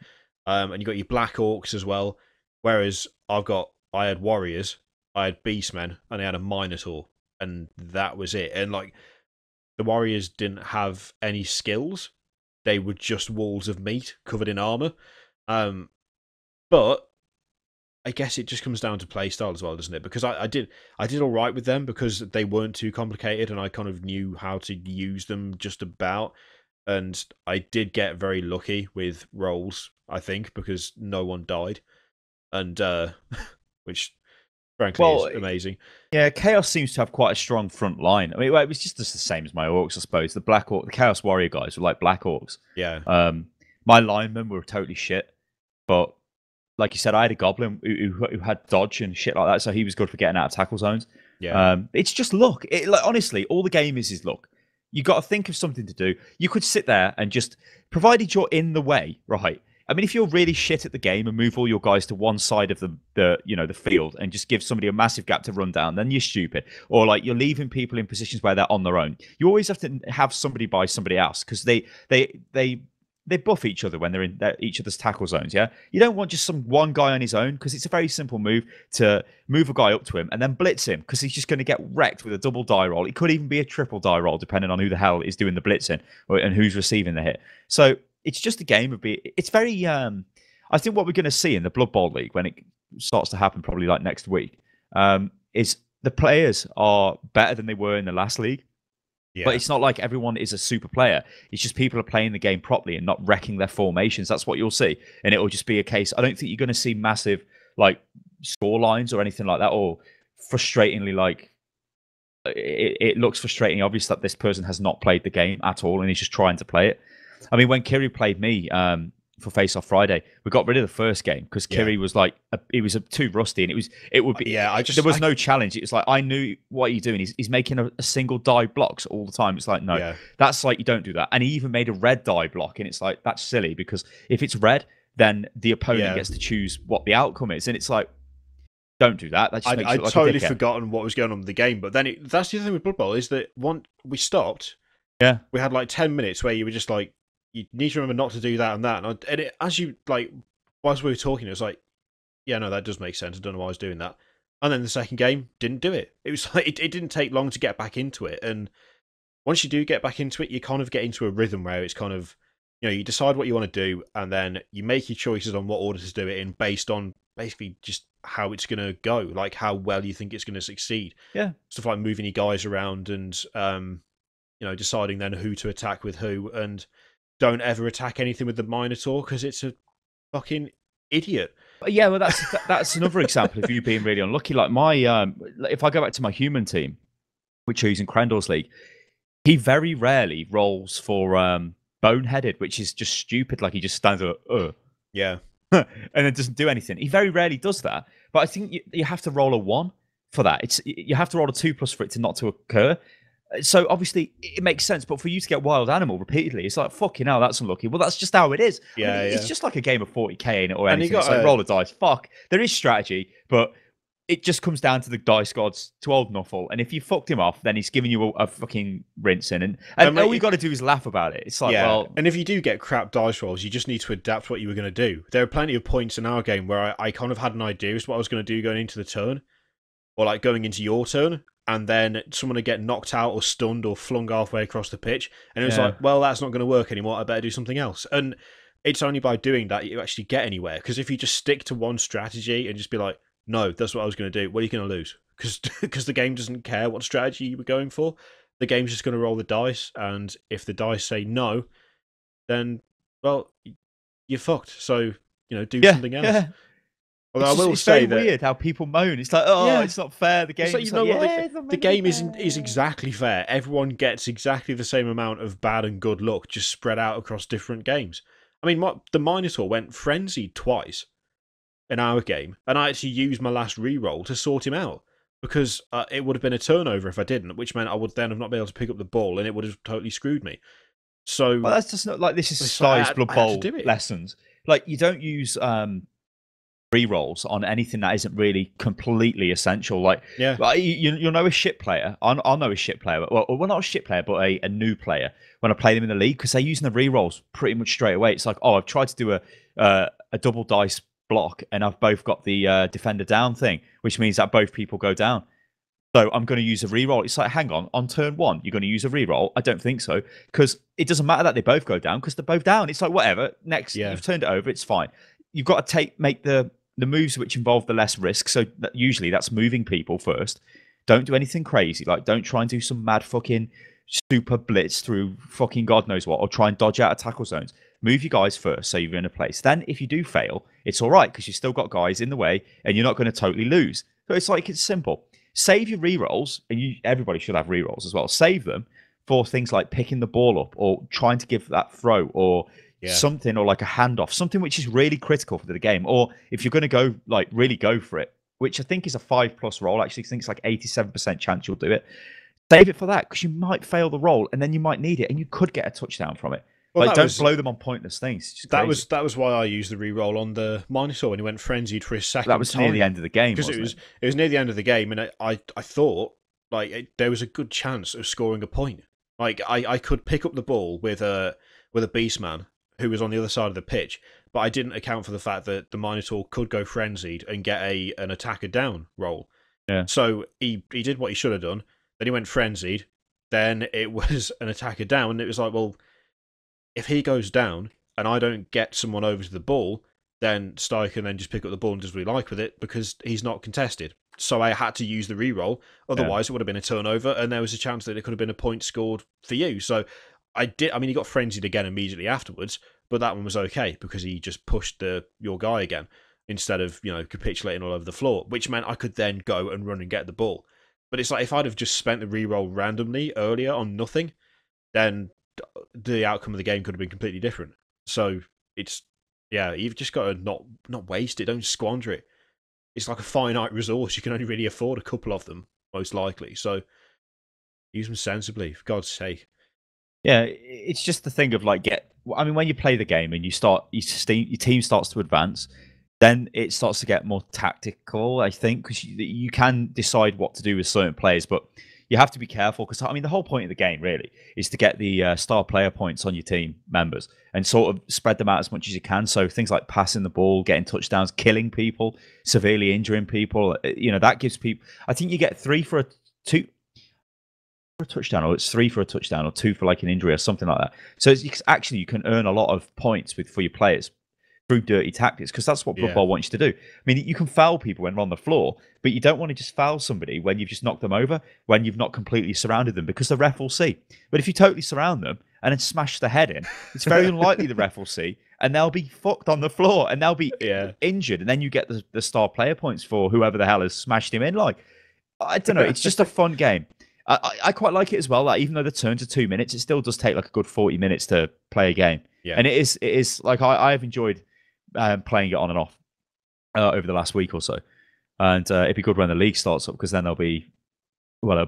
And you got your Black Orcs as well. Whereas I had warriors, I had beastmen, and I had a Minotaur, and that was it. And like the warriors didn't have any skills; they were just walls of meat covered in armor. But I guess it just comes down to playstyle as well, doesn't it? Because I did all right with them because they weren't too complicated, and I kind of knew how to use them just about. And I did get very lucky with rolls, I think, because no one died, and which frankly is amazing. Yeah, Chaos seems to have quite a strong front line. I mean, it was just the same as my Orcs, I suppose. The Chaos Warrior guys were like Black Orcs. Yeah. My linemen were totally shit, but like you said, I had a Goblin who had dodge and shit like that, so he was good for getting out of tackle zones. Yeah. It's just luck. Honestly, all the game is luck. You got to think of something to do. You could sit there and just, provided you're in the way, right? I mean, if you're really shit at the game and move all your guys to one side of the field and just give somebody a massive gap to run down, then you're stupid. Or like you're leaving people in positions where they're on their own. You always have to have somebody by somebody else because they buff each other when they're in each other's tackle zones, yeah? You don't want just some one guy on his own because it's a very simple move to move a guy up to him and then blitz him because he's just going to get wrecked with a double die roll. It could even be a triple die roll depending on who the hell is doing the blitzing and who's receiving the hit. So it's just a game of it's very... I think what we're going to see in the Blood Bowl League when it starts to happen probably like next week is the players are better than they were in the last league. Yeah. But it's not like everyone is a super player. It's just people are playing the game properly and not wrecking their formations. That's what you'll see. And it will just be a case. I don't think you're going to see massive like score lines or anything like that, or frustratingly like it looks frustratingly obvious that this person has not played the game at all and he's just trying to play it. I mean, when Kiri played me for Face Off Friday, we got rid of the first game because Kiri was like it was too rusty, and it would be there was no challenge. It's like I knew what he's doing. He's making a single die blocks all the time. It's like no, that's like you don't do that. And he even made a red die block, and it's like that's silly because if it's red, then the opponent gets to choose what the outcome is, and it's like don't do that. That just makes I'd totally forgotten what was going on with the game, but then that's the other thing with Blood Bowl is that we stopped. Yeah, we had like 10 minutes where you were just like. You need to remember not to do that and that. And as you, like, whilst we were talking, it was like, yeah, no, that does make sense. I don't know why I was doing that. And then the second game, didn't do it. It was like, it didn't take long to get back into it. And once you do get back into it, you kind of get into a rhythm where it's kind of, you decide what you want to do, and then you make your choices on what order to do it in based on basically just how it's going to go, like how well you think it's going to succeed. Yeah. Stuff like moving your guys around and, deciding then who to attack with who, and don't ever attack anything with the Minotaur because it's a fucking idiot. Yeah, well, that's another example of you being really unlucky. Like my, if I go back to my human team, which is in Crandall's league, he very rarely rolls for boneheaded, which is just stupid. Like he just stands there, yeah, and then doesn't do anything. He very rarely does that. But I think you have to roll a 1 for that. You have to roll a 2+ for it to not to occur. So obviously it makes sense, but for you to get wild animal repeatedly, it's like fucking hell, that's unlucky. Well, that's just how it is. Yeah, I mean, it's just like a game of 40k in it or anything. It's like roll a dice. Fuck, there is strategy, but it just comes down to the dice gods to old Nuffle. And if you fucked him off, then he's giving you a fucking rinsing, and all you got to do is laugh about it. It's like, well, and if you do get crap dice rolls, you just need to adapt what you were going to do. There are plenty of points in our game where I kind of had an idea as to what I was going to do going into the turn, or like going into your turn. And then someone would get knocked out or stunned or flung halfway across the pitch. And it was like, well, that's not going to work anymore. I better do something else. And it's only by doing that you actually get anywhere. Because if you just stick to one strategy and just be like, no, that's what I was going to do, well, you're going to lose. because the game doesn't care what strategy you were going for. The game's just going to roll the dice, and if the dice say no, then well, you're fucked. So do something else. Yeah. Although It's very weird how people moan. It's like, oh, it's not fair. The game. It's like, the game is exactly fair. Everyone gets exactly the same amount of bad and good luck, just spread out across different games. I mean, the Minotaur went frenzied twice in our game, and I actually used my last reroll to sort him out because it would have been a turnover if I didn't, which meant I would then have not been able to pick up the ball, and it would have totally screwed me. So, well, that's just not like this is Sly's Blood Bowl lessons. Like you don't use rerolls on anything that isn't really completely essential. Like, you'll know a shit player. I'll know a shit player. Well, not a shit player, but a new player when I play them in the league because they're using the rerolls pretty much straight away. It's like, oh, I've tried to do a double dice block and I've both got the defender down thing, which means that both people go down. So I'm going to use a reroll. It's like, hang on turn one, you're going to use a reroll? I don't think so, because it doesn't matter that they both go down because they're both down. It's like, whatever. Next, you've turned it over. It's fine. You've got to make the moves which involve the less risk. So usually that's moving people first. Don't do anything crazy. Like, don't try and do some mad fucking super blitz through fucking God knows what, or try and dodge out of tackle zones. Move you guys first so you're in a place. Then if you do fail, it's all right because you've still got guys in the way and you're not going to totally lose. So it's simple. Save your rerolls, and everybody should have rerolls as well. Save them for things like picking the ball up or trying to give that throw or something, or like a handoff, something which is really critical for the game. Or if you're going to go, like, really go for it, which I think is a 5+ roll. Actually, I think it's like 87% chance you'll do it. Save it for that because you might fail the roll and then you might need it and you could get a touchdown from it. Well, like, don't blow them on pointless things. That was why I used the reroll on the Minotaur when he went frenzied for his second. That was near the end of the game, because it was near the end of the game, and I thought there was a good chance of scoring a point. Like I could pick up the ball with a beastman who was on the other side of the pitch, but I didn't account for the fact that the Minotaur could go frenzied and get an attacker down roll. Yeah. So he did what he should have done. Then he went frenzied. Then it was an attacker down, and it was like, well, if he goes down and I don't get someone over to the ball, then Sty can then just pick up the ball and does what he like with it because he's not contested. So I had to use the reroll. Otherwise, it would have been a turnover, and there was a chance that it could have been a point scored for you. So I did. I mean, he got frenzied again immediately afterwards, but that one was okay because he just pushed your guy again instead of capitulating all over the floor, which meant I could then go and run and get the ball. But it's like if I'd have just spent the reroll randomly earlier on nothing, then the outcome of the game could have been completely different. So you've just got to not waste it. Don't squander it. It's like a finite resource. You can only really afford a couple of them, most likely. So use them sensibly, for God's sake. Yeah, it's just the thing of like when you play the game and your team starts to advance, then it starts to get more tactical, I think, because you can decide what to do with certain players, but you have to be careful because, I mean, the whole point of the game really is to get the star player points on your team members and sort of spread them out as much as you can. So things like passing the ball, getting touchdowns, killing people, severely injuring people, that gives people, I think you get 3 for a touchdown, or it's 3 for a touchdown, or 2 for like an injury or something like that. So you can earn a lot of points for your players through dirty tactics, because that's what Blood Bowl wants you to do. I mean, you can foul people when they're on the floor, but you don't want to just foul somebody when you've just knocked them over, when you've not completely surrounded them, because the ref will see. But if you totally surround them and then smash the head in, it's very unlikely the ref will see, and they'll be fucked on the floor, and they'll be injured, and then you get the star player points for whoever the hell has smashed him in. Like, I don't know, it's just a fun game. I quite like it as well. Like, even though the turns are 2 minutes, it still does take like a good 40 minutes to play a game. Yeah. And it is like I've enjoyed playing it on and off over the last week or so, and it'd be good when the league starts up, because then it'll be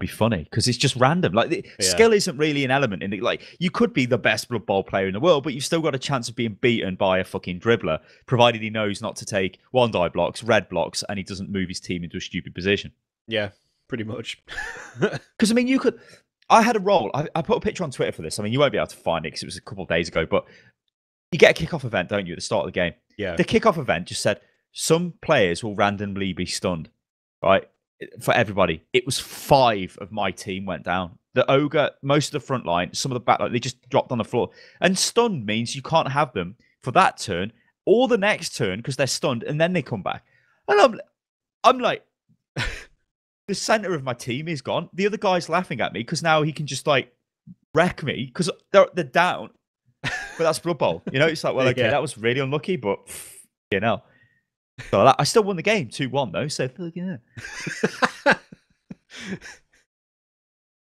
funny, because it's just random. Like, skill isn't really an element in it. Like, you could be the best Blood Bowl player in the world, but you've still got a chance of being beaten by a fucking dribbler, provided he knows not to take 1-die blocks, red blocks, and he doesn't move his team into a stupid position. Yeah, pretty much. Because I mean, I had a roll. I put a picture on Twitter for this. I mean, you won't be able to find it because it was a couple of days ago, but you get a kickoff event, don't you, at the start of the game? Yeah. The kickoff event just said some players will randomly be stunned, right? For everybody. It was 5 of my team went down. The ogre, most of the front line, some of the back line, they just dropped on the floor. And stunned means you can't have them for that turn or the next turn because they're stunned, and then they come back. And I'm like, the center of my team is gone. The other guy's laughing at me because now he can just like wreck me because they're down. But that's Blood Bowl. You know, it's like, well, okay, that was really unlucky, but you know. So I still won the game 2-1 though. So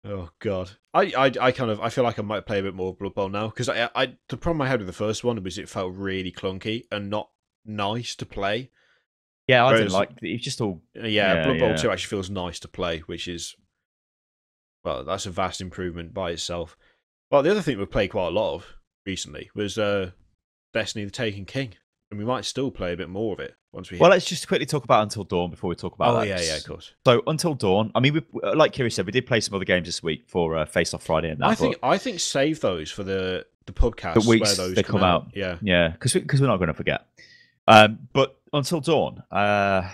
Oh god, I feel like I might play a bit more Blood Bowl now because the problem I had with the first one was it felt really clunky and not nice to play. Yeah, I didn't like it. Just all Blood Bowl 2 actually feels nice to play, which is, well, that's a vast improvement by itself. Well, the other thing we've played quite a lot of recently was Destiny: The Taken King, and we might still play a bit more of it once we. Well, let's just quickly talk about Until Dawn before we talk about that. Oh yeah, of course. So Until Dawn, I mean, like Kiri said, we did play some other games this week for Face Off Friday and that. I think save those for the podcast the weeks where those they come out. Yeah, because we're not going to forget. But Until Dawn, I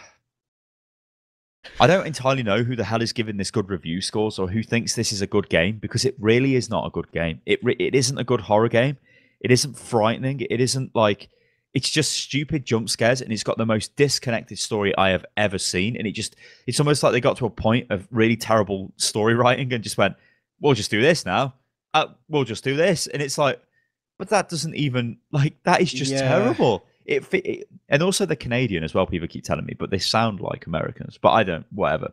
don't entirely know who the hell is giving this good review scores or who thinks this is a good game, because it really is not a good game. It isn't a good horror game. It isn't frightening. It isn't like, it's just stupid jump scares, and it's got the most disconnected story I have ever seen. And it's almost like they got to a point of really terrible story writing and just went, we'll just do this now. We'll just do this. And it's like, but that doesn't even, like, that is just terrible. And also they're Canadian as well, people keep telling me, but they sound like Americans. But I don't, whatever.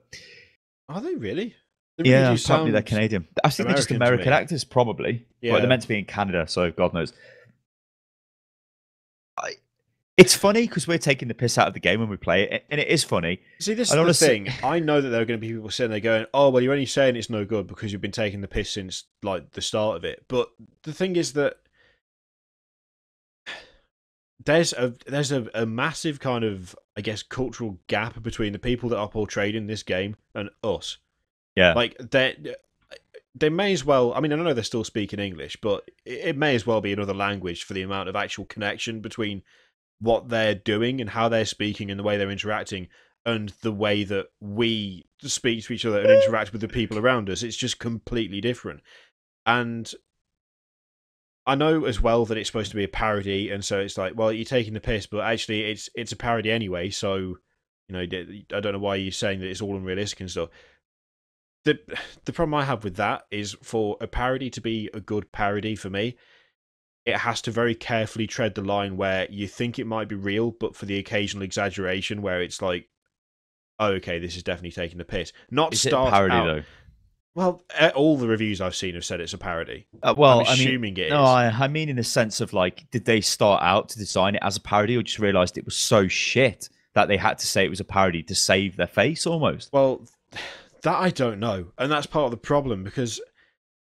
Are they really? Probably they're Canadian. I think they're just American actors, probably. Yeah. But they're meant to be in Canada, so God knows. It's funny because we're taking the piss out of the game when we play it, and it is funny. See, this is the thing. I know that there are going to be people sitting there going, oh, well, you're only saying it's no good because you've been taking the piss since like the start of it. But the thing is that there's a massive kind of, I guess, cultural gap between the people that are portrayed in this game and us. Yeah. Like, they may as well, I mean, I know they're still speaking English, but it may as well be another language for the amount of actual connection between what they're doing and how they're speaking and the way they're interacting and the way that we speak to each other and interact with the people around us. It's just completely different. And I know as well that it's supposed to be a parody, and so it's like, well, you're taking the piss, but actually it's a parody anyway, so, you know, I don't know why you're saying that it's all unrealistic and stuff. The problem I have with that is, for a parody to be a good parody for me, it has to very carefully tread the line where you think it might be real, but for the occasional exaggeration where it's like, oh, okay, this is definitely taking the piss. Not is start it a parody out, though? Well, all the reviews I've seen have said it's a parody. Well, I'm assuming it is. No, I mean in the sense of, like, did they start out to design it as a parody, or just realised it was so shit that they had to say it was a parody to save their face almost? Well, that I don't know. And that's part of the problem, because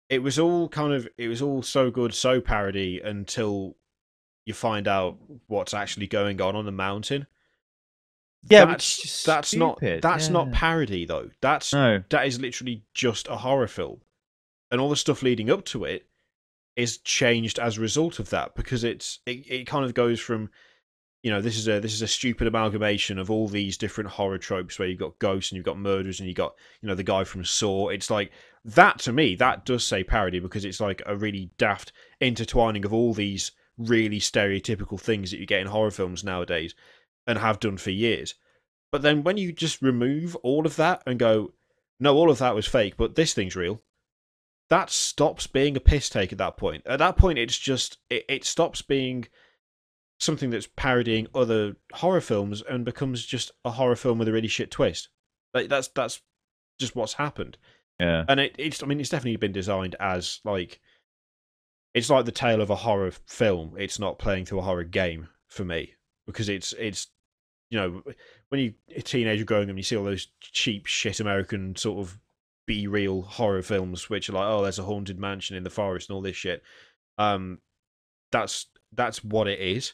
it was all so good, so parody, until you find out what's actually going on the mountain. Yeah, that's not parody though. That is literally just a horror film, and all the stuff leading up to it is changed as a result of that, because it kind of goes from, you know, this is a stupid amalgamation of all these different horror tropes where you've got ghosts and you've got murders and you've got, you know, the guy from Saw. It's like, that to me, that does say parody, because it's like a really daft intertwining of all these really stereotypical things that you get in horror films nowadays and have done for years. But then when you just remove all of that and go, no, all of that was fake, but this thing's real, that stops being a piss take at that point. At that point, it's just, it stops being something that's parodying other horror films and becomes just a horror film with a really shit twist. Like, that's just what's happened. Yeah. And it's definitely been designed as, like, it's like the tale of a horror film. It's not playing through a horror game for me, because it's you know, when you're a teenager growing up and you see all those cheap shit American sort of be-real horror films, which are like, oh, there's a haunted mansion in the forest and all this shit. That's what it is.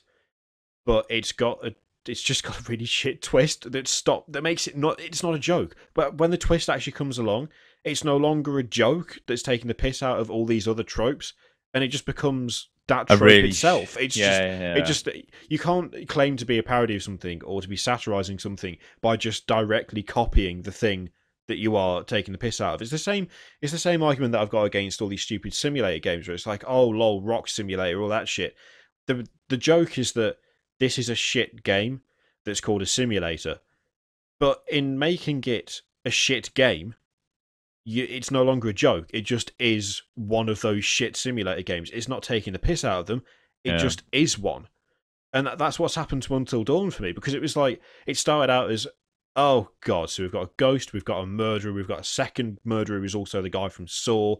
But it's just got a really shit twist that makes it not. It's not a joke. But when the twist actually comes along, it's no longer a joke that's taking the piss out of all these other tropes, and it just becomes that trope itself. It's just you can't claim to be a parody of something or to be satirizing something by just directly copying the thing that you are taking the piss out of. It's the same argument that I've got against all these stupid simulator games where it's like, oh lol, Rock Simulator, all that shit. The joke is that this is a shit game that's called a simulator, but in making it a shit game, it's no longer a joke. It just is one of those shit simulator games. It's not taking the piss out of them. It just is one. And that's what's happened to Until Dawn for me, because it was like, it started out as, oh god, so we've got a ghost, we've got a murderer, we've got a second murderer who's also the guy from Saw.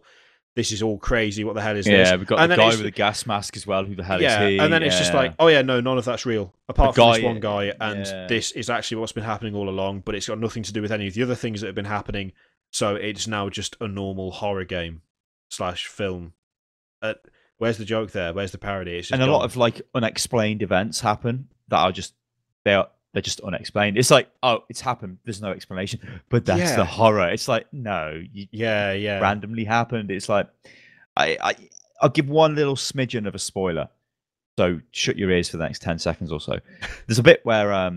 This is all crazy. What the hell is this? Yeah, we've got the guy with the gas mask as well. Who the hell is he? And then it's just like, oh yeah, no, none of that's real. Apart from this one guy, and this is actually what's been happening all along, but it's got nothing to do with any of the other things that have been happening. So it's now just a normal horror game / film. Where's the joke there? Where's the parody? It's just and a lot of like unexplained events happen that are just they're just unexplained. It's like, oh, it's happened. There's no explanation, but that's the horror. It's like, no, randomly happened. It's like, I'll give one little smidgen of a spoiler. So shut your ears for the next 10 seconds or so. There's a bit where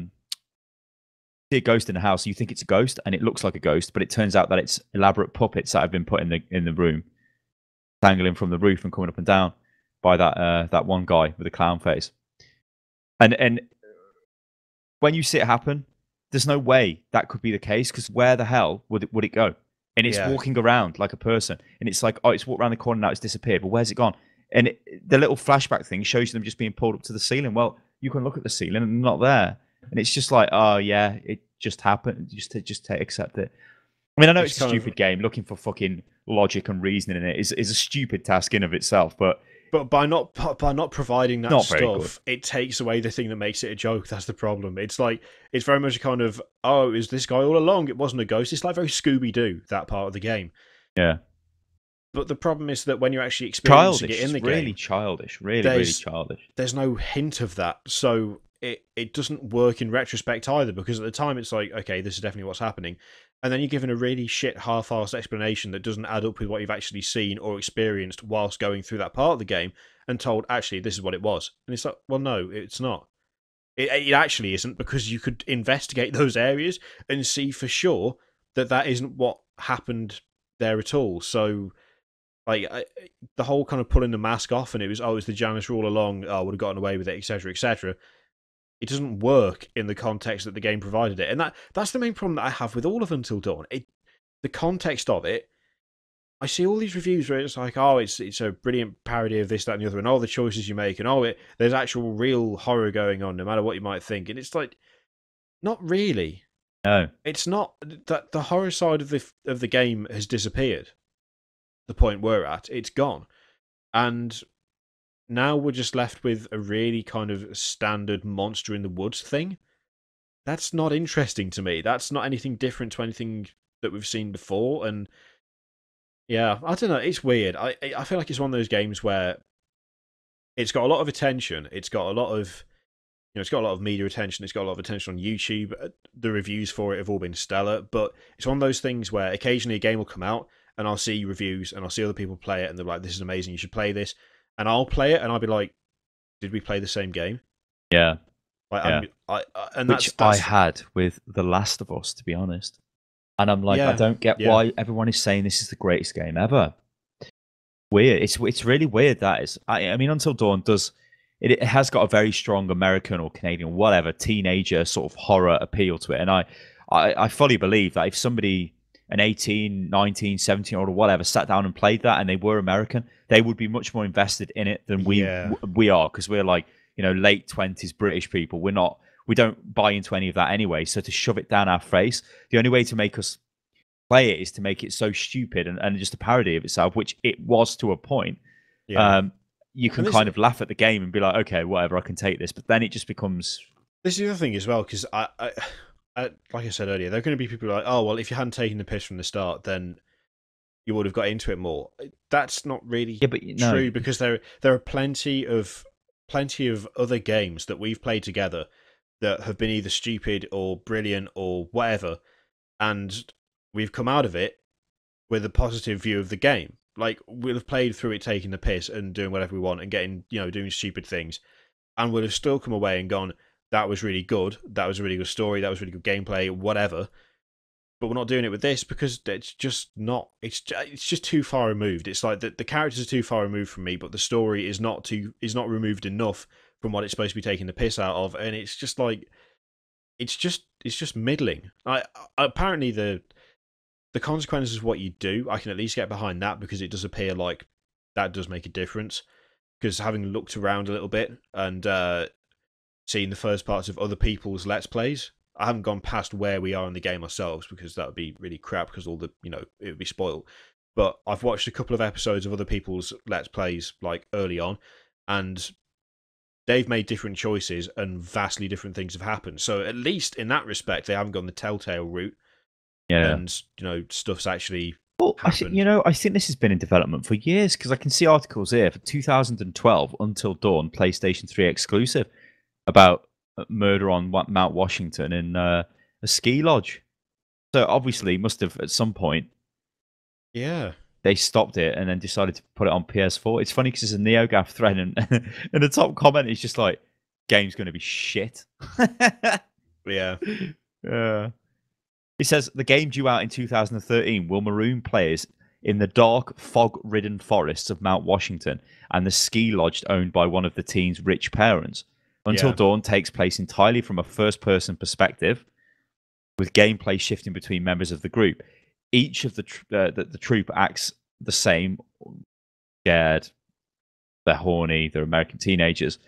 see a ghost in the house. You think it's a ghost, and it looks like a ghost, but it turns out that it's elaborate puppets that have been put in the room, dangling from the roof and coming up and down by that one guy with the clown face. And when you see it happen, there's no way that could be the case, because where the hell would it go? And it's walking around like a person, and it's like, oh, it's walked around the corner now, it's disappeared, but where's it gone? And the little flashback thing shows them just being pulled up to the ceiling. Well, you can look at the ceiling and not there, and it's just like, oh yeah, it just happened. Just accept it. I mean, I know it's a stupid game. Looking for fucking logic and reasoning in it is a stupid task in of itself, but by not providing that stuff, it takes away the thing that makes it a joke. That's the problem. It's like, it's very much a kind of, oh, it was this guy all along. It wasn't a ghost. It's like very Scooby-Doo, that part of the game. Yeah. But the problem is that when you're actually experiencing it in the game, really childish, really childish. There's no hint of that, so it doesn't work in retrospect either. Because at the time it's like, okay, this is definitely what's happening, and then you're given a really shit half-assed explanation that doesn't add up with what you've actually seen or experienced whilst going through that part of the game, and told, actually, this is what it was. And it's like, well, no, it's not. It actually isn't, because you could investigate those areas and see for sure that isn't what happened there at all. So, like, the whole kind of pulling the mask off, and it was the janitor all along, I would have gotten away with it, etc., etc. It doesn't work in the context that the game provided it. And that's the main problem that I have with all of Until Dawn. The context of it, I see all these reviews where it's like, oh, it's a brilliant parody of this, that, and the other, and all the choices you make, and there's actual real horror going on, no matter what you might think. And it's like, not really. No. It's not. That the horror side of the game has disappeared. The point we're at, it's gone. And now we're just left with a really kind of standard monster in the woods thing. That's not interesting to me. That's not anything different to anything that we've seen before. And yeah, I don't know. It's weird. I feel like it's one of those games where it's got a lot of attention. It's got a lot of, it's got a lot of media attention. It's got a lot of attention on YouTube. The reviews for it have all been stellar. But it's one of those things where occasionally a game will come out, and I'll see reviews, and I'll see other people play it, and they're like, "This is amazing. You should play this." And I'll play it, and I'll be like, "Did we play the same game?" Yeah. Like, Which I had with The Last of Us, to be honest. And I'm like, I don't get why everyone is saying this is the greatest game ever. Weird. It's really weird, that is. I mean, Until Dawn does... It has got a very strong American or Canadian, whatever, teenager sort of horror appeal to it. And I fully believe that if somebody, an 18, 19, 17-year-old or whatever, sat down and played that and they were American, they would be much more invested in it than we are, because we're like, late 20s British people. We don't buy into any of that anyway. So to shove it down our face, the only way to make us play it is to make it so stupid and just a parody of itself, which it was to a point. Yeah. You can kind of laugh at the game and be like, okay, whatever, I can take this. But then it just becomes... This is the other thing as well, because I like I said earlier, there are going to be people like, oh, well, if you hadn't taken the piss from the start, then you would have got into it more. That's not really true, because there are plenty of other games that we've played together that have been either stupid or brilliant or whatever, and we've come out of it with a positive view of the game. Like, we'll have played through it taking the piss and doing whatever we want and getting, doing stupid things, and we'll have still come away and gone, that was really good, that was a really good story, that was really good gameplay, whatever. But we're not doing it with this because it's just not. It's just too far removed. It's like the characters are too far removed from me, but the story is not removed enough from what it's supposed to be taking the piss out of, and it's just like, it's just middling. Apparently the the consequences of what you do, I can at least get behind that because it does appear like that does make a difference. Because having looked around a little bit and seen the first parts of other people's Let's Plays, I haven't gone past where we are in the game ourselves because that would be really crap because all the, it would be spoiled. But I've watched a couple of episodes of other people's Let's Plays like early on, and they've made different choices and vastly different things have happened. So at least in that respect, they haven't gone the Telltale route. Yeah. And, stuff's actually I think this has been in development for years because I can see articles here for 2012 Until Dawn PlayStation 3 exclusive about murder on Mount Washington in a ski lodge. So obviously, must have at some point. Yeah. They stopped it and then decided to put it on PS4. It's funny because there's a NeoGAF thread and the top comment is just like, "Game's going to be shit." Yeah. Yeah. It says the game due out in 2013 will maroon players in the dark, fog-ridden forests of Mount Washington and the ski lodge owned by one of the teen's rich parents. Until Dawn takes place entirely from a first-person perspective, with gameplay shifting between members of the group. Each of the troop acts the same. Scared, they're horny, they're American teenagers.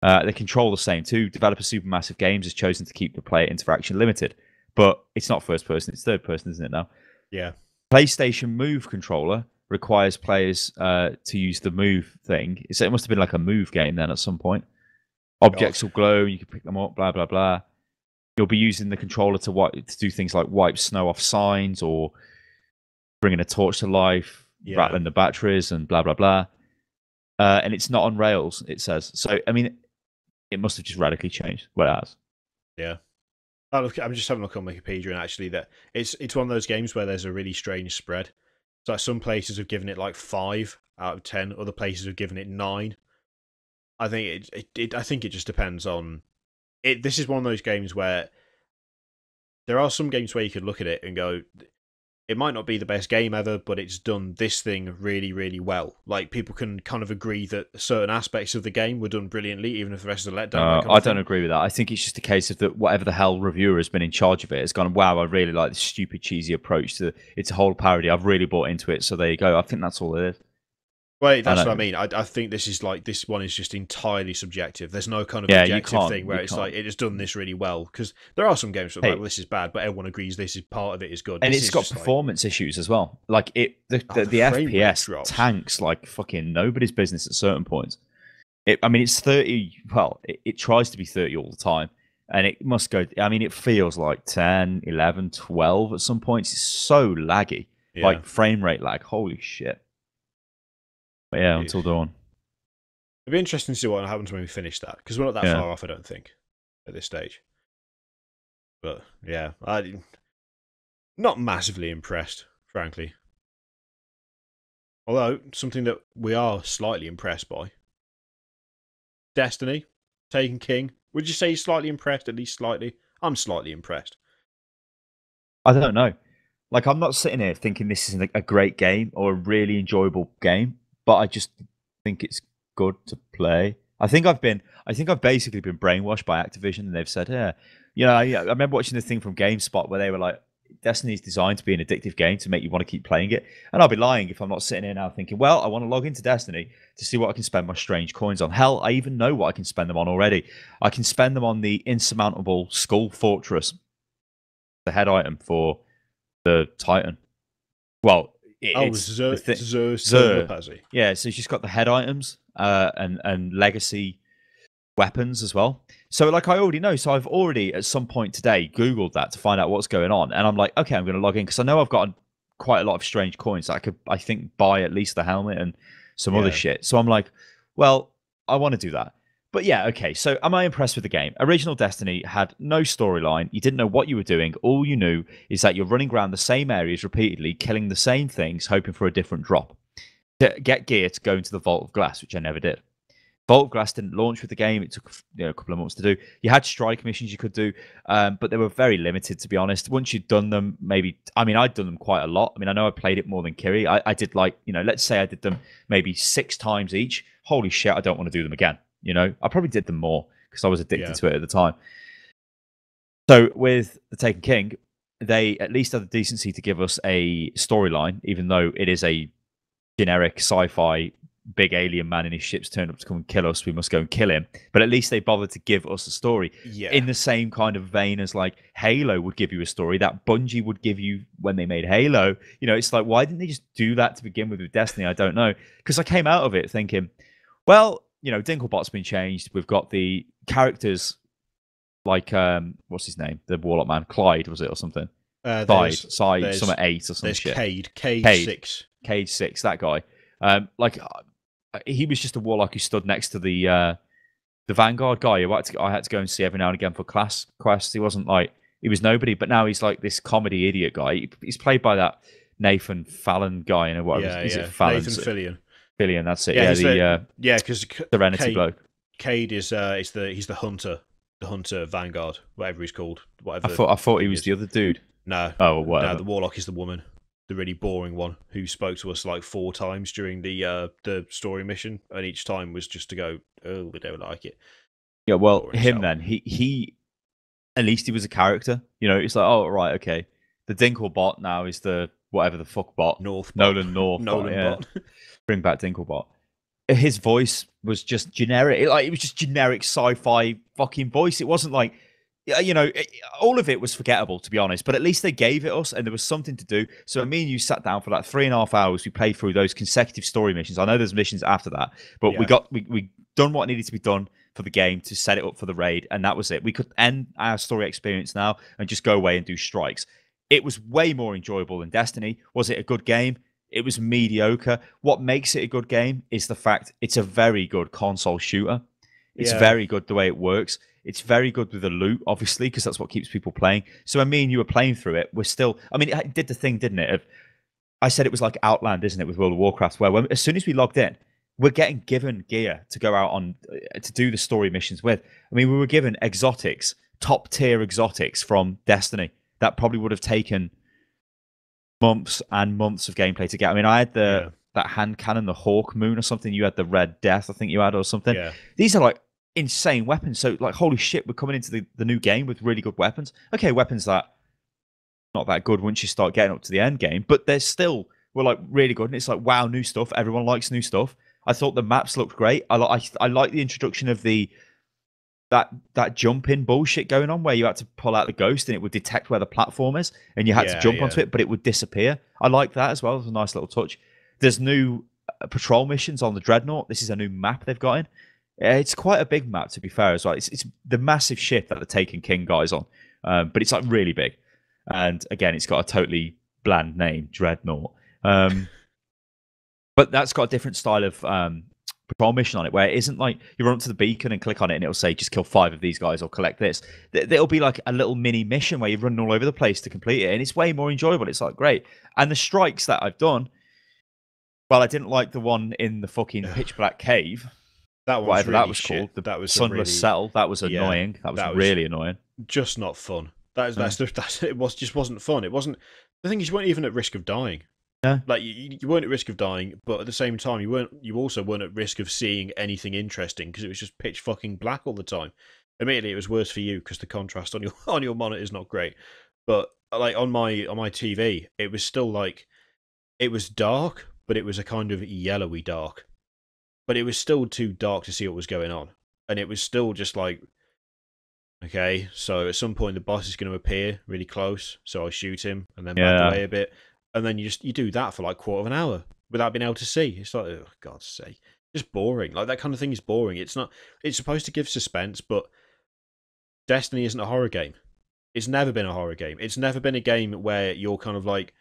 They control the same too. Developer Supermassive Games has chosen to keep the player interaction limited. But it's not first person, it's third person, isn't it now? Yeah. PlayStation Move controller requires players to use the Move thing. So it must have been like a Move game then at some point. Objects will glow, you can pick them up, blah, blah, blah. You'll be using the controller to do things like wipe snow off signs or bringing a torch to life, rattling the batteries and blah, blah, blah. And it's not on rails, it says. So, I mean, it must have just radically changed. Well, it has. Yeah. I'm just having a look on Wikipedia, and actually, that it's one of those games where there's a really strange spread. So like some places have given it like 5 out of 10, other places have given it 9. I think I think it just depends on it. This is one of those games where there are some games where you could look at it and go, it might not be the best game ever, but it's done this thing really, really well. Like, people can kind of agree that certain aspects of the game were done brilliantly, even if the rest of the letdown. I don't agree with that. I think it's just a case of that whatever the hell reviewer has been in charge of it has gone, wow, I really like this stupid, cheesy approach to it's a whole parody. I've really bought into it, so there you go. I think that's all it is. Well, that's what I mean. I think this one is just entirely subjective. There's no kind of objective thing where it's like, it has done this really well. Because there are some games that are like, well, this is bad, but everyone agrees this is part of it is good. And it's got performance issues as well. Like, the FPS tanks like fucking nobody's business at certain points. It's 30, well, it tries to be 30 all the time. And it must go, it feels like 10, 11, 12 at some points. It's so laggy. Yeah. Like, frame rate lag. Holy shit. But yeah, Until Dawn. It'd be interesting to see what happens when we finish that, because we're not that far off, I don't think, at this stage. But yeah, I'm not massively impressed, frankly. Although, something that we are slightly impressed by. Destiny, Taken King. Would you say slightly impressed, at least slightly? I'm slightly impressed. I don't know. Like, I'm not sitting here thinking this is a great game or a really enjoyable game. But I just think it's good to play. I think I've basically been brainwashed by Activision, and they've said, I remember watching the thing from GameSpot where they were like, Destiny's designed to be an addictive game to make you want to keep playing it. And I'll be lying if I'm not sitting here now thinking, well, I want to log into Destiny to see what I can spend my strange coins on. Hell, I even know what I can spend them on already. I can spend them on the insurmountable Skull Fortress, the head item for the Titan. Well, Zur. Yeah, so she's got the head items and legacy weapons as well. So, like, I already know. So I've already, at some point today, Googled that to find out what's going on. And I'm like, okay, I'm going to log in because I know I've got quite a lot of strange coins that I could, I think, buy at least the helmet and some other shit. So I'm like, well, I want to do that. But yeah, okay, so am I impressed with the game? Original Destiny had no storyline. You didn't know what you were doing. All you knew is that you're running around the same areas repeatedly, killing the same things, hoping for a different drop. To get gear to go into the Vault of Glass, which I never did. Vault of Glass didn't launch with the game. It took a couple of months to do. You had strike missions you could do, but they were very limited, to be honest. Once you'd done them, I'd done them quite a lot. I know I played it more than Kiri. I did let's say I did them maybe 6 times each. Holy shit, I don't want to do them again. I probably did them more because I was addicted to it at the time. So with the Taken King, they at least have the decency to give us a storyline, even though it is a generic sci-fi big alien man in his ship's turned up to come and kill us. We must go and kill him. But at least they bothered to give us a story in the same kind of vein as like Halo would give you a story that Bungie would give you when they made Halo. You know, it's like, why didn't they just do that to begin with Destiny? I don't know. Because I came out of it thinking, well, you know, Dinklebot's been changed. We've got the characters like, what's his name? The Warlock man, Clyde, was it, or something? Side, some at 8 or some there's shit. Cade 6. Cade 6, that guy. He was just a warlock who stood next to the Vanguard guy who I had to go and see every now and again for class quests. He wasn't like, he was nobody, but now he's like this comedy idiot guy. He's played by that Nathan Fallon guy, and whatever. Is it Fallon? Nathan Fillion. Fillion, that's it. Because Serenity bloke. Cade is he's the hunter Vanguard, whatever he's called. Whatever. I thought he was the other dude. No. Oh, whatever. No, the warlock is the woman, the really boring one who spoke to us like 4 times during the story mission, and each time was just to go, oh, we don't like it. Yeah, well, him then, he at least he was a character. You know, it's like, oh, right, okay. The Dinklebot now is the whatever the fuck bot. Nolan North. Bot. Bring back Dinklebot. His voice was just generic. It was just generic sci-fi fucking voice. It wasn't like, you know, all of it was forgettable, to be honest. But at least they gave it us, and there was something to do. So me and you sat down for like 3.5 hours. We played through those consecutive story missions. I know there's missions after that, but we done what needed to be done for the game to set it up for the raid, and that was it. We could end our story experience now and just go away and do strikes. It was way more enjoyable than Destiny. Was it a good game? It was mediocre. What makes it a good game is the fact it's a very good console shooter. It's very good the way it works. It's very good with the loot, obviously, because that's what keeps people playing. So when me and you were playing through it, we're still... I mean, it did the thing, didn't it? I said it was like Outland, isn't it, with World of Warcraft, where as soon as we logged in, we're getting given gear to go out on to do the story missions with. I mean, we were given exotics, top-tier exotics from Destiny that probably would have taken months and months of gameplay to get. I mean, I had that hand cannon, the Hawk Moon or something. You had the Red Death, I think you had, or something. Yeah. These are like insane weapons. So, like, holy shit, we're coming into the new game with really good weapons. Okay, weapons that not that good once you start getting up to the end game, but they're still like really good. And it's like, wow, new stuff. Everyone likes new stuff. I thought the maps looked great. I like the introduction of that jump-in bullshit going on where you had to pull out the ghost and it would detect where the platform is and you had to jump onto it, but it would disappear. I like that as well. It was a nice little touch. There's new patrol missions on the Dreadnought. This is a new map they've got in. It's quite a big map, to be fair, as well. It's the massive ship that the Taken King guys on, but it's like really big. And again, it's got a totally bland name, Dreadnought. But that's got a different style of patrol mission on it, where it isn't like you run up to the beacon and click on it and it'll say just kill 5 of these guys or collect this. There'll be like a little mini mission where you're running all over the place to complete it, and it's way more enjoyable. It's like great. And the strikes that I've done, well, I didn't like the one in the fucking pitch black cave. That whatever really that was shit. called. That was Sunless Cell. That was annoying. That was really annoying. Just not fun. It wasn't fun. It wasn't. The thing is, you weren't even at risk of dying. Yeah. Like you weren't at risk of dying, but at the same time, you also weren't at risk of seeing anything interesting because it was just pitch fucking black all the time. Admittedly, it was worse for you because the contrast on your monitor is not great. But like on my TV, it was still like it was dark, but it was a kind of yellowy dark. But it was still too dark to see what was going on, and it was still just like, okay, so at some point the boss is going to appear really close, so I shoot him and then back away a bit. And then you do that for like quarter of an hour without being able to see. It's like, oh, God's sake. Just boring. Like, that kind of thing is boring. It's supposed to give suspense, but Destiny isn't a horror game. It's never been a horror game. It's never been a game where you're kind of like,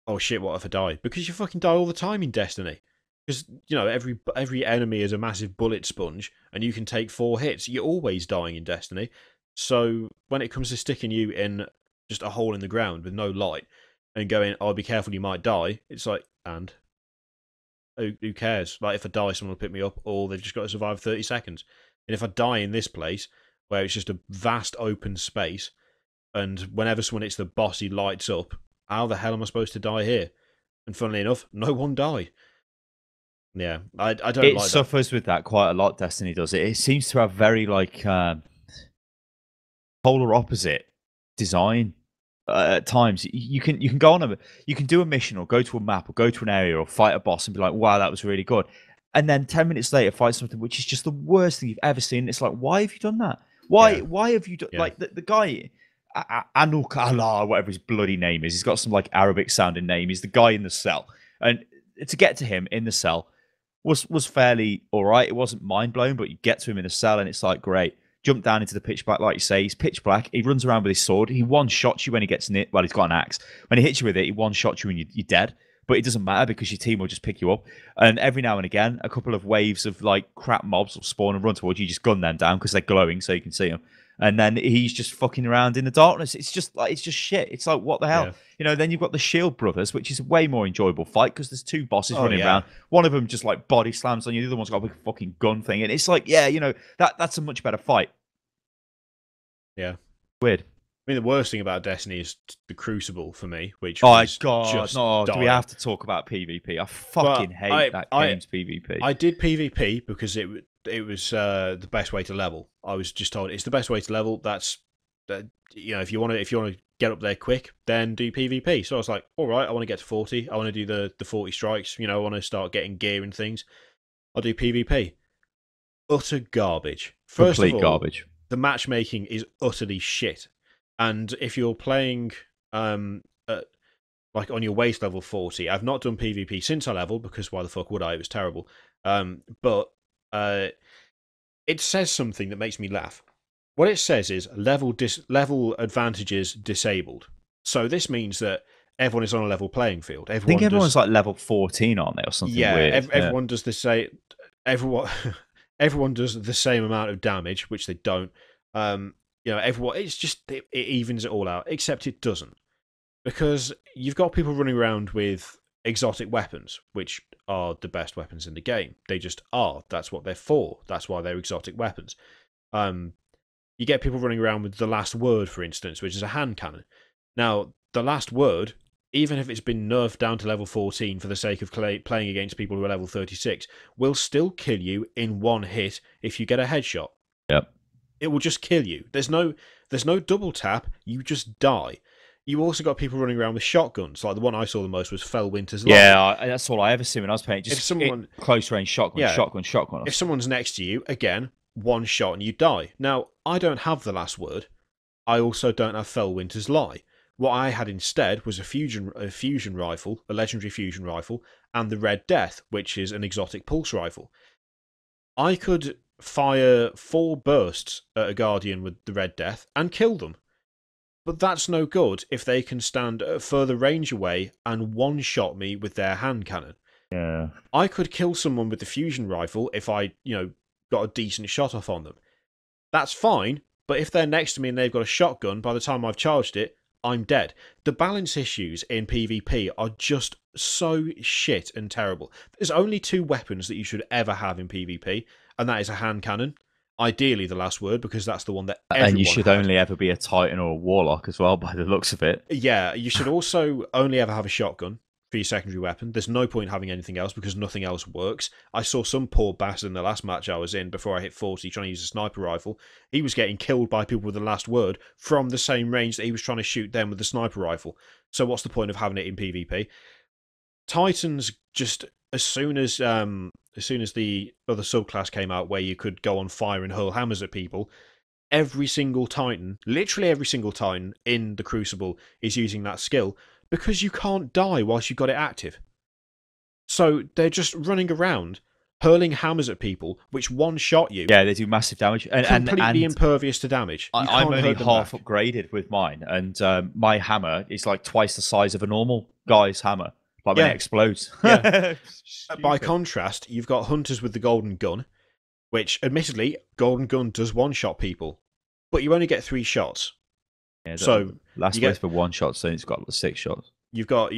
oh shit, what if I die? Because you fucking die all the time in Destiny. Because, you know, every enemy is a massive bullet sponge, and you can take 4 hits. You're always dying in Destiny. So when it comes to sticking you in just a hole in the ground with no light, and going, oh, be careful, you might die. It's like, and? Who cares? Like, if I die, someone will pick me up, or they've just got to survive 30 seconds. And if I die in this place, where it's just a vast open space, and whenever someone hits the boss, he lights up, how the hell am I supposed to die here? And funnily enough, no one died. Yeah, I don't like that. It suffers with that quite a lot, Destiny does. It seems to have very, like, polar opposite design. at times you can go on you can do a mission or go to a map or go to an area or fight a boss and be like, wow, that was really good, and then 10 minutes later fight something which is just the worst thing you've ever seen. It's like, why have you done that? Why have you done like the guy Anuk Allah, whatever his bloody name is, he's got some like Arabic sounding name. He's the guy in the cell, and to get to him in the cell was fairly all right. It wasn't mind blowing, but you get to him in the cell and it's like, great. Jump down into the pitch black, like you say. He's pitch black. He runs around with his sword. He one shots you when he gets in it. Well, he's got an axe. When he hits you with it, he one shots you and you're dead. But it doesn't matter because your team will just pick you up. And every now and again, a couple of waves of like crap mobs will spawn and run towards you. You just gun them down because they're glowing, so you can see them. And then he's just fucking around in the darkness. It's just shit. It's like, what the hell? Yeah. Then you've got the Shield Brothers, which is a way more enjoyable fight because there's two bosses running around. One of them just like body slams on you. The other one's got a big fucking gun thing. And it's like, that's a much better fight. Yeah. Weird. I mean, the worst thing about Destiny is the Crucible for me, which do we have to talk about PvP? I fucking hate that game's PvP. I did PvP because it was the best way to level. I was just told it's the best way to level. That's if you want to get up there quick, then do PvP. So I was like, all right, I want to get to 40. I want to do the 40 strikes. I want to start getting gear and things. I'll do PvP. Utter garbage. Complete garbage. The matchmaking is utterly shit. And if you're playing like on your waist level 40, I've not done PvP since I leveled because why the fuck would I? It was terrible. But it says something that makes me laugh. What it says is level advantages disabled. So this means that everyone is on a level playing field. I think everyone's like level 14 on there or something weird. Everyone does the same. Everyone does the same amount of damage, which they don't. Everyone. It's just it evens it all out, except it doesn't, because you've got people running around with exotic weapons, which are the best weapons in the game. They just are. That's what they're for. That's why they're exotic weapons. You get people running around with the Last Word, for instance, which is a hand cannon. Now, the Last Word, even if it's been nerfed down to level 14 for the sake of playing against people who are level 36, will still kill you in one hit if you get a headshot. Yep. It will just kill you. There's no double tap. You just die. You also got people running around with shotguns. Like the one I saw the most was Fellwinter's Lie. Yeah, that's all I ever seen when I was playing. Just close range shotgun. If someone's next to you, again, one shot and you die. Now, I don't have the Last Word. I also don't have Fellwinter's Lie. What I had instead was a fusion rifle, a legendary fusion rifle, and the Red Death, which is an exotic pulse rifle. I could fire 4 bursts at a Guardian with the Red Death and kill them. But that's no good if they can stand at further range away and one-shot me with their hand cannon. Yeah. I could kill someone with the fusion rifle if I, got a decent shot off on them. That's fine, but if they're next to me and they've got a shotgun, by the time I've charged it, I'm dead. The balance issues in PvP are just so shit and terrible. There's only 2 weapons that you should ever have in PvP, and that is a hand cannon. Ideally, the Last Word, because that's the one that everyone And you should only ever be a Titan or a Warlock as well, by the looks of it. Yeah, you should also only ever have a shotgun for your secondary weapon. There's no point having anything else because nothing else works. I saw some poor bastard in the last match I was in before I hit 40 trying to use a sniper rifle. He was getting killed by people with the Last Word from the same range that he was trying to shoot them with the sniper rifle. So what's the point of having it in PvP? Titans, just as soon as the other subclass came out where you could go on fire and hurl hammers at people, every single Titan, literally every single Titan in the Crucible is using that skill because you can't die whilst you've got it active. So they're just running around, hurling hammers at people, which one-shot you. Yeah, they do massive damage. And completely impervious to damage. I'm only half upgraded with mine, and my hammer is like twice the size of a normal guy's hammer. Like when it explodes. Yeah. By contrast, you've got hunters with the golden gun, which, admittedly, golden gun does one-shot people, but you only get 3 shots. Yeah, so last word for 1 shot, so it's got 6 shots. You've got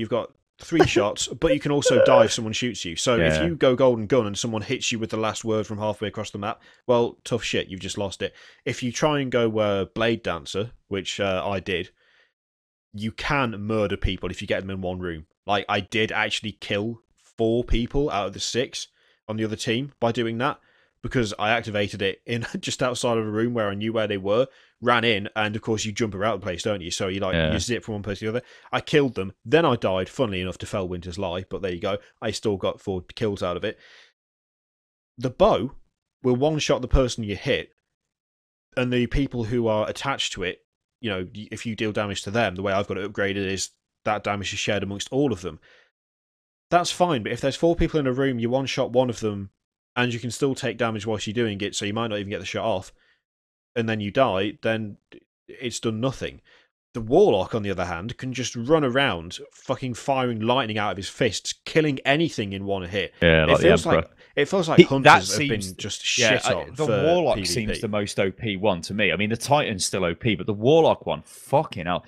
3 shots, but you can also die if someone shoots you. So if you go golden gun and someone hits you with the Last Word from halfway across the map, well, tough shit, you've just lost it. If you try and go Blade Dancer, which I did, you can murder people if you get them in one room. Like, I did actually kill 4 people out of the 6 on the other team by doing that. because I activated it in just outside of a room where I knew where they were, ran in, and of course you jump around the place, don't you? So you zip from one place to the other. I killed them, then I died, funnily enough, to Fellwinter's Lie, but there you go. I still got 4 kills out of it. The bow will one-shot the person you hit, and the people who are attached to it, if you deal damage to them, the way I've got it upgraded is that damage is shared amongst all of them. That's fine, but if there's 4 people in a room, you one-shot one of them, and you can still take damage whilst you're doing it, so you might not even get the shot off, and then you die, then it's done nothing. The Warlock, on the other hand, can just run around, fucking firing lightning out of his fists, killing anything in one hit. Yeah, like it feels like Hunters have been just shit on. The Warlock seems the most OP one to me. I mean, the Titan's still OP, but the Warlock one, fucking hell.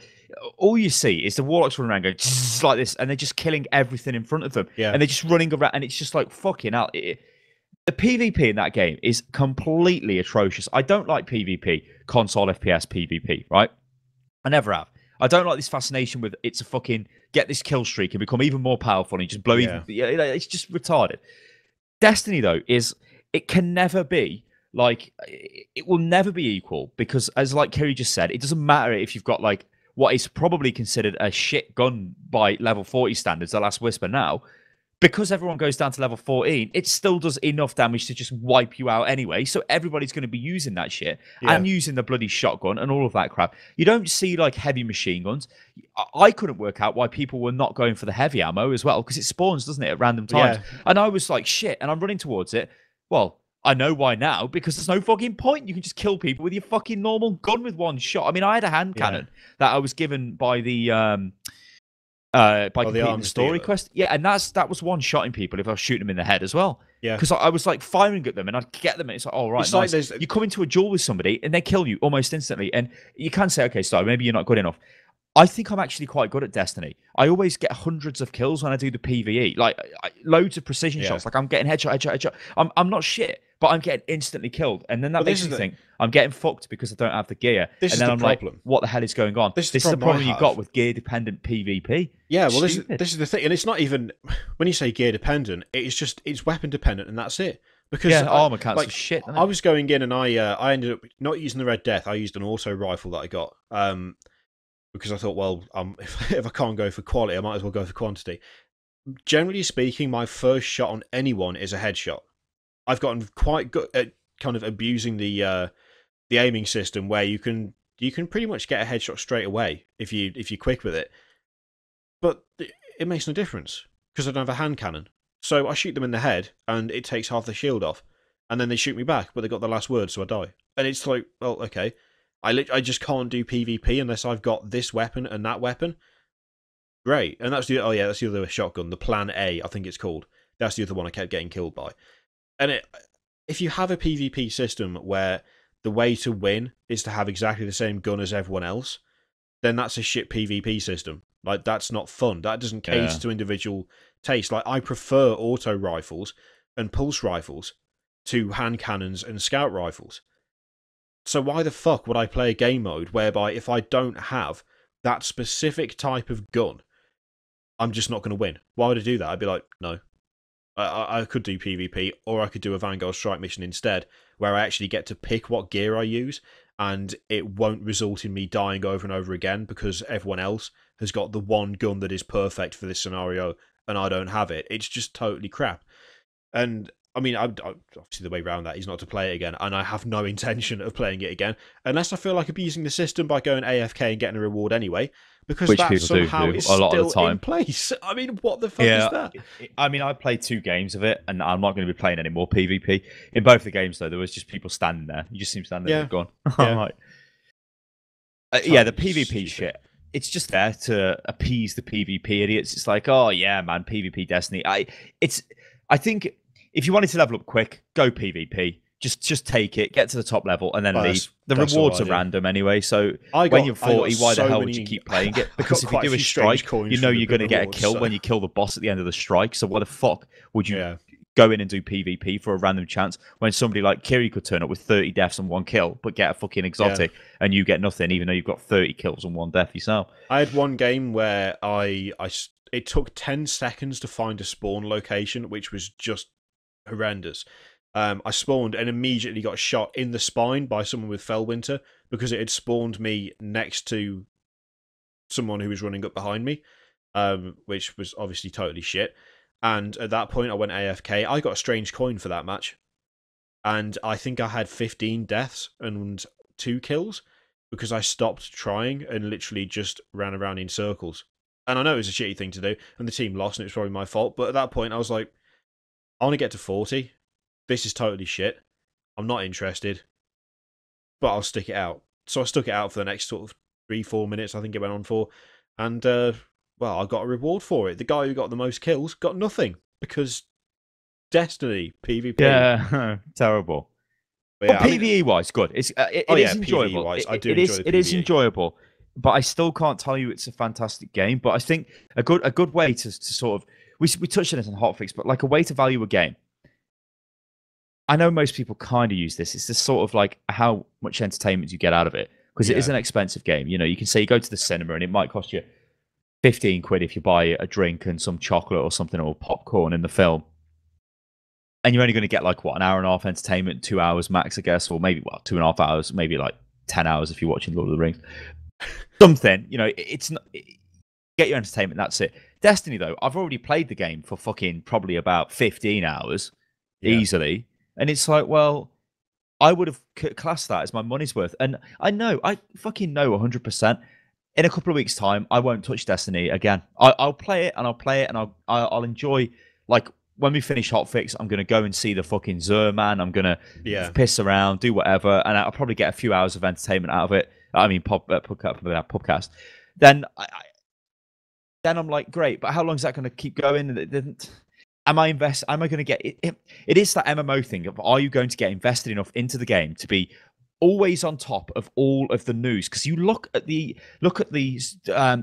All you see is the Warlocks running around going like this, and they're just killing everything in front of them. Yeah. And they're just running around, and it's just like, fucking hell. The PvP in that game is completely atrocious. I don't like PvP, console FPS PvP, right? I never have. I don't like this fascination with it's a fucking get this kill streak and become even more powerful and just blow even. It's just retarded. Destiny, though, it can never be like, it will never be equal because, as like Kerry just said, it doesn't matter if you've got like what is probably considered a shit gun by level 40 standards, the Last Whisper now. Because everyone goes down to level 14, it still does enough damage to just wipe you out anyway. So everybody's going to be using that shit and using the bloody shotgun and all of that crap. You don't see like heavy machine guns. I couldn't work out why people were not going for the heavy ammo as well, because it spawns, doesn't it, at random times? Yeah. And I was like, shit, and I'm running towards it. Well, I know why now, because there's no fucking point. You can just kill people with your fucking normal gun with one shot. I mean, I had a hand cannon that I was given by the by completing the story quest. Yeah, and that was one shotting people if I was shooting them in the head as well. Yeah. Because I was like firing at them and I'd get them and it's like, oh, right, it's nice. Like you come into a duel with somebody and they kill you almost instantly. And you can say, okay, so maybe you're not good enough. I think I'm actually quite good at Destiny. I always get hundreds of kills when I do the PvE. Like, loads of precision shots. Like, I'm getting headshot. I'm not shit, but I'm getting instantly killed. And then that makes me think, I'm getting fucked because I don't have the gear. And then I'm like, what the hell is going on? This is the problem you've got with gear-dependent PvP. Yeah, well, this is the thing. And it's not even, when you say gear-dependent, it's weapon-dependent, and that's it. Because armor counts for shit. I was going in and I ended up not using the Red Death. I used an auto rifle that I got. Because I thought, well, if I can't go for quality, I might as well go for quantity. Generally speaking, my first shot on anyone is a headshot. I've gotten quite good at kind of abusing the aiming system, where you can pretty much get a headshot straight away if you're quick with it. But it makes no difference because I don't have a hand cannon. So I shoot them in the head, and it takes half the shield off, and then they shoot me back, but they got the last word, so I die. And it's like, well, okay. I just can't do PvP unless I've got this weapon and that weapon. Great. And that's the other shotgun, the Plan A, I think it's called. That's the other one I kept getting killed by. And if you have a PvP system where the way to win is to have exactly the same gun as everyone else, then that's a shit PvP system. Like, that's not fun. That doesn't cater to individual taste. Like, I prefer auto rifles and pulse rifles to hand cannons and scout rifles. So why the fuck would I play a game mode whereby if I don't have that specific type of gun, I'm just not going to win? Why would I do that? I'd be like, no. I could do PvP, or I could do a Vanguard Strike mission instead, where I actually get to pick what gear I use, and it won't result in me dying over and over again because everyone else has got the one gun that is perfect for this scenario, and I don't have it. It's just totally crap. And I mean, obviously the way around that is not to play it again, and I have no intention of playing it again, unless I feel like abusing the system by going AFK and getting a reward anyway, because that somehow is still in place. I mean, what the fuck is that? I mean, I played 2 games of it, and I'm not going to be playing any more PvP. In both the games, though, there was just people standing there. You just seem standing there and gone. Right. The PvP shit. It's just there to appease the PvP idiots. It's like, oh yeah, man, PvP Destiny. I think if you wanted to level up quick, go PvP. Just take it, get to the top level, and then leave. The rewards are random anyway, so when you're 40, why the hell would you keep playing it? Because if you do a strike, you know you're going to get a kill when you kill the boss at the end of the strike, so why the fuck would you go in and do PvP for a random chance when somebody like Kiri could turn up with 30 deaths and 1 kill, but get a fucking exotic, and you get nothing, even though you've got 30 kills and 1 death yourself? I had one game where it took 10 seconds to find a spawn location, which was just horrendous. I spawned and immediately got shot in the spine by someone with Fellwinter because it had spawned me next to someone who was running up behind me, which was obviously totally shit. And at that point, I went AFK. I got a strange coin for that match, and I think I had 15 deaths and 2 kills because I stopped trying and literally just ran around in circles. And I know it was a shitty thing to do, and the team lost, and it was probably my fault. But at that point, I was like, I want to get to 40. This is totally shit. I'm not interested, but I'll stick it out. So I stuck it out for the next sort of 3-4 minutes, I think it went on for. And, well, I got a reward for it. The guy who got the most kills got nothing because Destiny, PvP. Yeah, terrible. But yeah, well, PvE-wise, good. It is enjoyable. PvE-wise, I do enjoy the it is PvE. enjoyable, but I still can't tell you it's a fantastic game. But I think a good way to sort of... We touched on it in Hotfix, but like a way to value a game. I know most people kind of use this. It's just sort of like how much entertainment you get out of it. Because it is an expensive game. You know, you can say you go to the cinema and it might cost you 15 quid if you buy a drink and some chocolate or something or popcorn in the film. And you're only going to get like, what, an hour and a half entertainment, 2 hours max, I guess, or maybe, well, 2.5 hours, maybe like 10 hours if you're watching Lord of the Rings. Something, you know, it's not... Get your entertainment, that's it. Destiny, though, I've already played the game for fucking probably about 15 hours, easily. And it's like, well, I would have classed that as my money's worth. And I fucking know 100%. In a couple of weeks' time, I won't touch Destiny again. I'll play it, and I'll enjoy, like, when we finish Hotfix, I'm going to go and see the fucking Zur man. I'm going to piss around, do whatever, and I'll probably get a few hours of entertainment out of it. I mean, Pubcast. Then I'm like, great, but how long is that going to keep going? Am I going to get it? It is that MMO thing of, are you going to get invested enough into the game to be always on top of all of the news? Because you look at the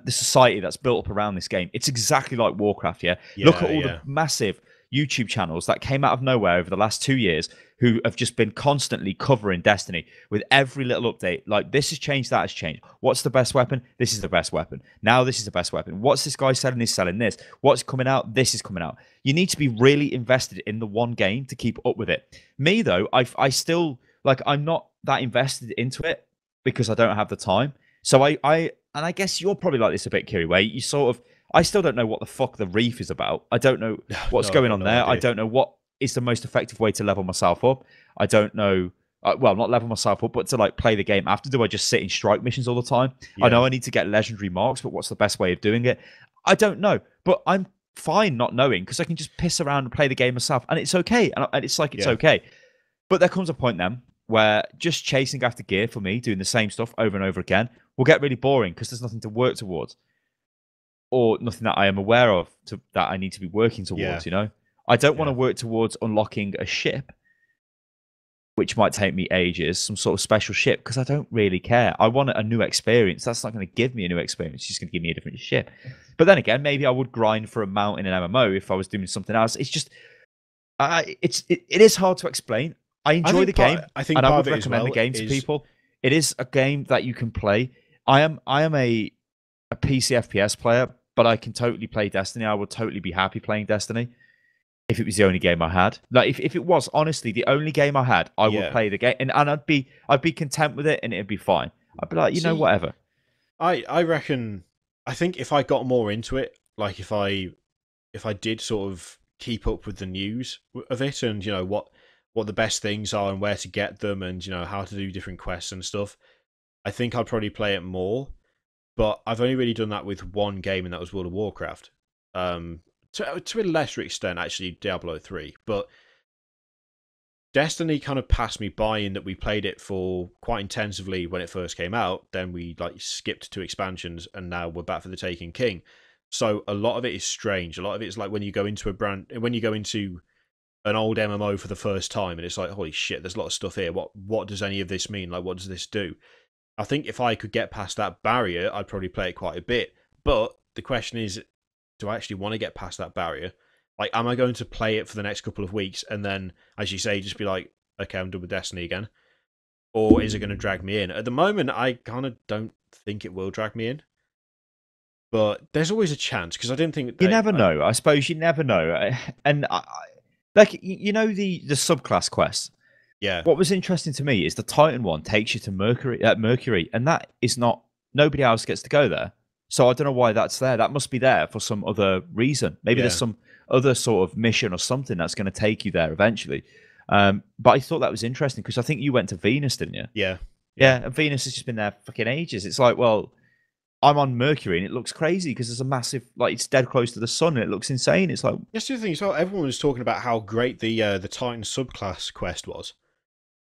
society that's built up around this game. It's exactly like Warcraft. Look at all the massive YouTube channels that came out of nowhere over the last 2 years who have just been constantly covering Destiny with every little update. Like, this has changed, that has changed. What's the best weapon? This is the best weapon. Now this is the best weapon. What's this guy selling? He's selling this. What's coming out? This is coming out. You need to be really invested in the one game to keep up with it. Me, though, I still, like, I'm not that invested into it because I don't have the time. So and I guess you're probably like this a bit, Kiri, where you sort of, I still don't know what the fuck the reef is about. I don't know what's going on there. I don't know what is the most effective way to level myself up. I don't know, well, not level myself up, but to like play the game after. Do I just sit in strike missions all the time? I know I need to get legendary marks, but what's the best way of doing it? I don't know, but I'm fine not knowing because I can just piss around and play the game myself, and it's okay. And it's like, it's okay. But there comes a point then where just chasing after gear for me, doing the same stuff over and over again, will get really boring because there's nothing to work towards. Or nothing that I am aware of that I need to be working towards, you know? I don't want to work towards unlocking a ship, which might take me ages, some sort of special ship, because I don't really care. I want a new experience. That's not going to give me a new experience. It's just going to give me a different ship. But then again, maybe I would grind for a mount in an MMO if I was doing something else. It's just... it is hard to explain. I enjoy the game, and I would recommend the game to people. It is a game that you can play. I am a PC FPS player, but I can totally play Destiny. I would totally be happy playing Destiny if it was the only game I had. Like, if it was honestly the only game I had, I would play the game, and I'd be content with it, and it'd be fine. I'd be like, you know, whatever. I reckon. I think if I got more into it, like if I did sort of keep up with the news of it, and you know what the best things are and where to get them, and you know how to do different quests and stuff, I think I'd probably play it more. But I've only really done that with one game, and that was World of Warcraft. To a lesser extent, actually, Diablo 3. But Destiny kind of passed me by in that we played it for quite intensively when it first came out. Then we like skipped to expansions, and now we're back for the Taken King. So a lot of it is strange. A lot of it is like when you go into an old MMO for the first time, and it's like, holy shit, there's a lot of stuff here. What does any of this mean? Like, what does this do? I think if I could get past that barrier, I'd probably play it quite a bit. But the question is, do I actually want to get past that barrier? Like, am I going to play it for the next couple of weeks and then, as you say, just be like, okay, I'm done with Destiny again? Or is it going to drag me in? At the moment, I kind of don't think it will drag me in. But there's always a chance, because I didn't think... You never know. I suppose you never know. And Like you know the subclass quests. Yeah. What was interesting to me is the Titan one takes you to Mercury, and that is not nobody else gets to go there. So I don't know why that's there. That must be there for some other reason. Maybe there's some other sort of mission or something that's going to take you there eventually. But I thought that was interesting because I think you went to Venus, didn't you? Yeah. Yeah, and Venus has just been there fucking ages. It's like, well, I'm on Mercury and it looks crazy because there's a massive, like, it's dead close to the sun and it looks insane. It's like, That's the other thing as well. Everyone was talking about how great the Titan subclass quest was,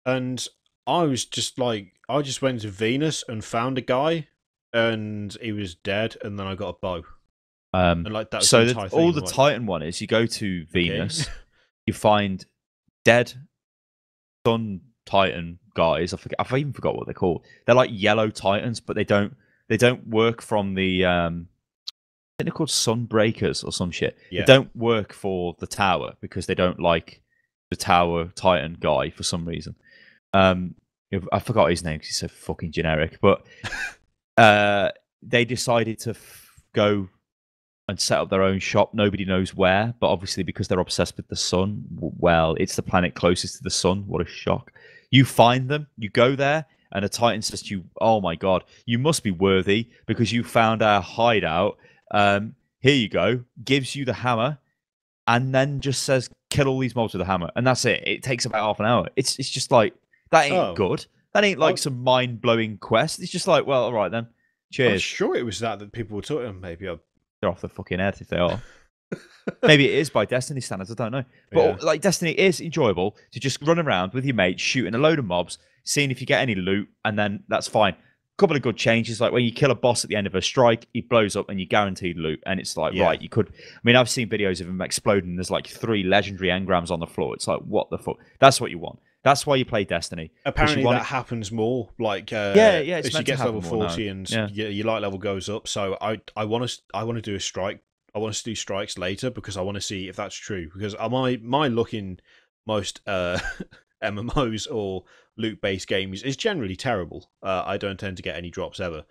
and I was just like, I just went to Venus and found a guy, and he was dead, and then I got a bow. And like that was so the entire thing. all the Titan one is you go to Venus, you find dead sun Titan guys. I even forgot what they're called. They're like yellow Titans, but they don't work from the I think they're called Sunbreakers or some shit. Yeah. They don't work for the tower because they don't like the tower Titan guy for some reason. I forgot his name because he's so fucking generic. But they decided to go and set up their own shop. Nobody knows where, but obviously because they're obsessed with the sun, well, it's the planet closest to the sun. What a shock. You find them, you go there, and a Titan says to you, oh my god, you must be worthy because you found our hideout. Here you go. Gives you the hammer, and then just says, kill all these mobs with the hammer. And that's it. It takes about half an hour. It's just like, that ain't good. That ain't like some mind-blowing quest. It's just like, well, all right then. Cheers. I'm sure it was that people were talking. Maybe they're off the fucking head if they are. Maybe it is by Destiny standards, I don't know. But like Destiny is enjoyable to just run around with your mates, shooting a load of mobs, seeing if you get any loot, and then that's fine. A couple of good changes, like when you kill a boss at the end of a strike, he blows up and you guaranteed loot. And it's like, right, you could... I mean, I've seen videos of him exploding. There's like 3 legendary engrams on the floor. It's like, what the fuck? That's what you want. That's why you play Destiny. Apparently that happens more. Like, it's as you get to level 40 now. and your light level goes up. So I want to do a strike. I want to do strikes later because I want to see if that's true. Because my look in most MMOs or loot-based games is generally terrible. I don't tend to get any drops ever.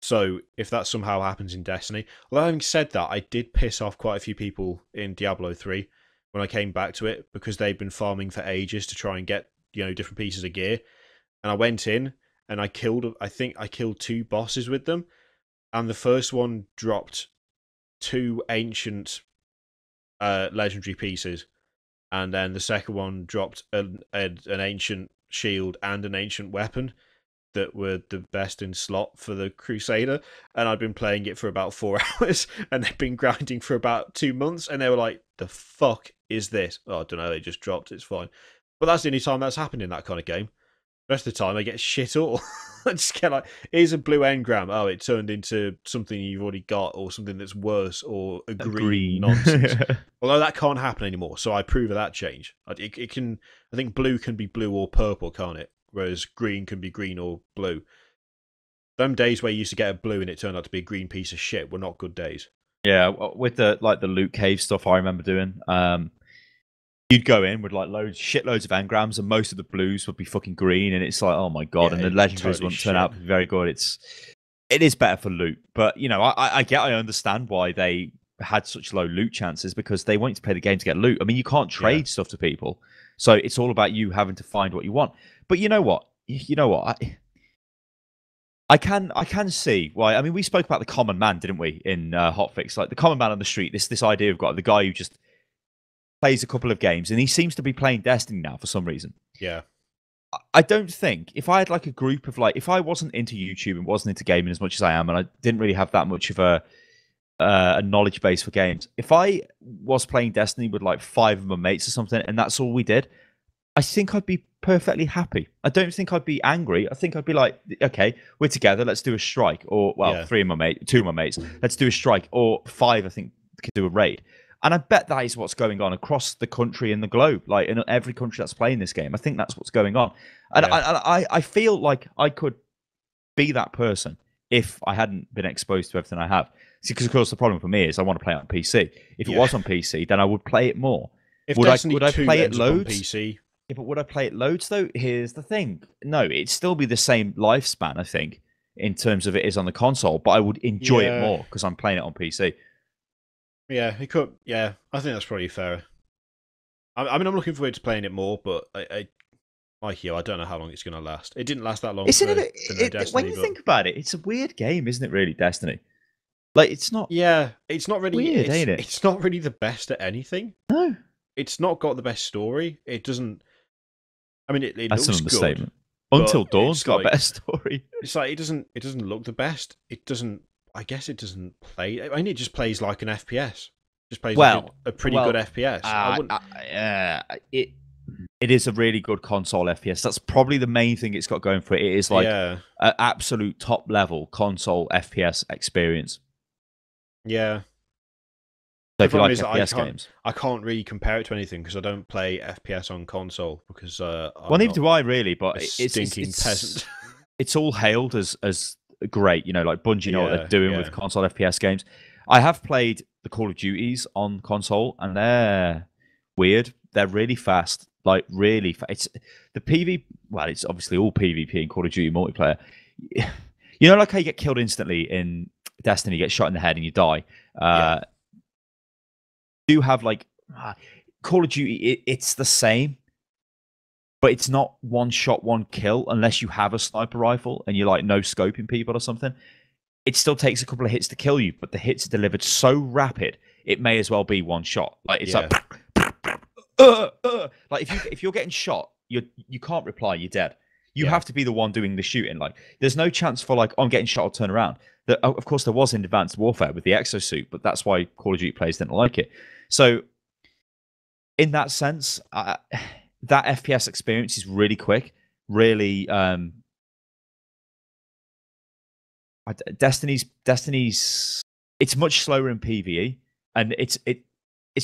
So if that somehow happens in Destiny... Although having said that, I did piss off quite a few people in Diablo 3 when I came back to it because they'd been farming for ages to try and get, different pieces of gear. And I went in and I killed 2 bosses with them. And the first one dropped 2 ancient legendary pieces. And then the second one dropped an ancient shield and an ancient weapon that were the best in slot for the Crusader. And I'd been playing it for about 4 hours and they'd been grinding for about 2 months. And they were like, the fuck is this? Oh, I don't know, they just dropped, it's fine. But that's the only time that's happened in that kind of game. The rest of the time I get shit all. I just get like, here's a blue engram. Oh, it turned into something you've already got or something that's worse or a green nonsense. Although that can't happen anymore, so I approve of that change. It can, I think blue can be blue or purple, can't it? Whereas green can be green or blue. Them days where you used to get a blue and it turned out to be a green piece of shit were not good days. Yeah, with the loot cave stuff I remember doing, you'd go in with like shitloads of engrams, and most of the blues would be fucking green, and it's like, oh my god, and the legendaries wouldn't turn out to be very good. It is better for loot, but I understand why they had such low loot chances because they want you to play the game to get loot. I mean, you can't trade stuff to people, so it's all about you having to find what you want. But you know what? I can see why. I mean, we spoke about the common man, didn't we, in Hotfix? Like the common man on the street. This idea of the guy who just plays a couple of games, and he seems to be playing Destiny now for some reason. Yeah. I don't think if I had like a group of if I wasn't into YouTube and wasn't into gaming as much as I am, and I didn't really have that much of a knowledge base for games, if I was playing Destiny with like 5 of my mates or something, and that's all we did, I think I'd be perfectly happy. I don't think I'd be angry. I think I'd be like, okay, we're together, let's do a strike. Or, 2 of my mates, let's do a strike. Or 5, I think, could do a raid. And I bet that is what's going on across the country and the globe. Like, in every country that's playing this game, I think that's what's going on. And I feel like I could be that person if I hadn't been exposed to everything I have. Because, of course, the problem for me is I want to play it on PC. If it was on PC, then I would play it more. Would I play it loads? On PC? Yeah, but would I play it loads, though? Here's the thing. No, it'd still be the same lifespan, I think, in terms of it is on the console, but I would enjoy it more because I'm playing it on PC. Yeah, it could. Yeah, I think that's probably fair. I mean, I'm looking forward to playing it more, but like you, I don't know how long it's going to last. It didn't last that long Isn't for, it? for no Destiny. When you think about it, it's a weird game, isn't it? Really, Destiny. Like it's not. Yeah, it's not really weird, ain't it? It's not really the best at anything. No, it's not got the best story. It doesn't. I mean, it that's looks an understatement. good. Until Dawn's got like, a better story. It's like it doesn't look the best. It doesn't. I guess it doesn't play. I mean, it just plays like an FPS. Just plays a pretty good FPS. It is a really good console FPS. That's probably the main thing it's got going for it. It is like an absolute top level console FPS experience. Yeah. So if you like FPS games, I can't really compare it to anything because I don't play FPS on console because neither do I really. But it's stinking peasant. It's all hailed as great, like Bungie know what they're doing with console FPS games. I have played the Call of Duties on console, and they're weird. They're really fast, like really fast. It's the PvP. Well, it's obviously all PvP in Call of Duty multiplayer. Like how you get killed instantly in Destiny, you get shot in the head and you die. Do have like Call of Duty? It's the same, but it's not one shot, one kill unless you have a sniper rifle and you're like no scoping people or something. It still takes a couple of hits to kill you, but the hits are delivered so rapid it may as well be one shot. Like it's like if you're getting shot, you can't reply, you're dead. You have to be the one doing the shooting. Like there's no chance for like I'm getting shot, I'll turn around. Of course there was in Advanced Warfare with the exosuit, but that's why Call of Duty players didn't like it. So in that sense, that FPS experience is really quick, really. Destiny's it's much slower in PvE, and it's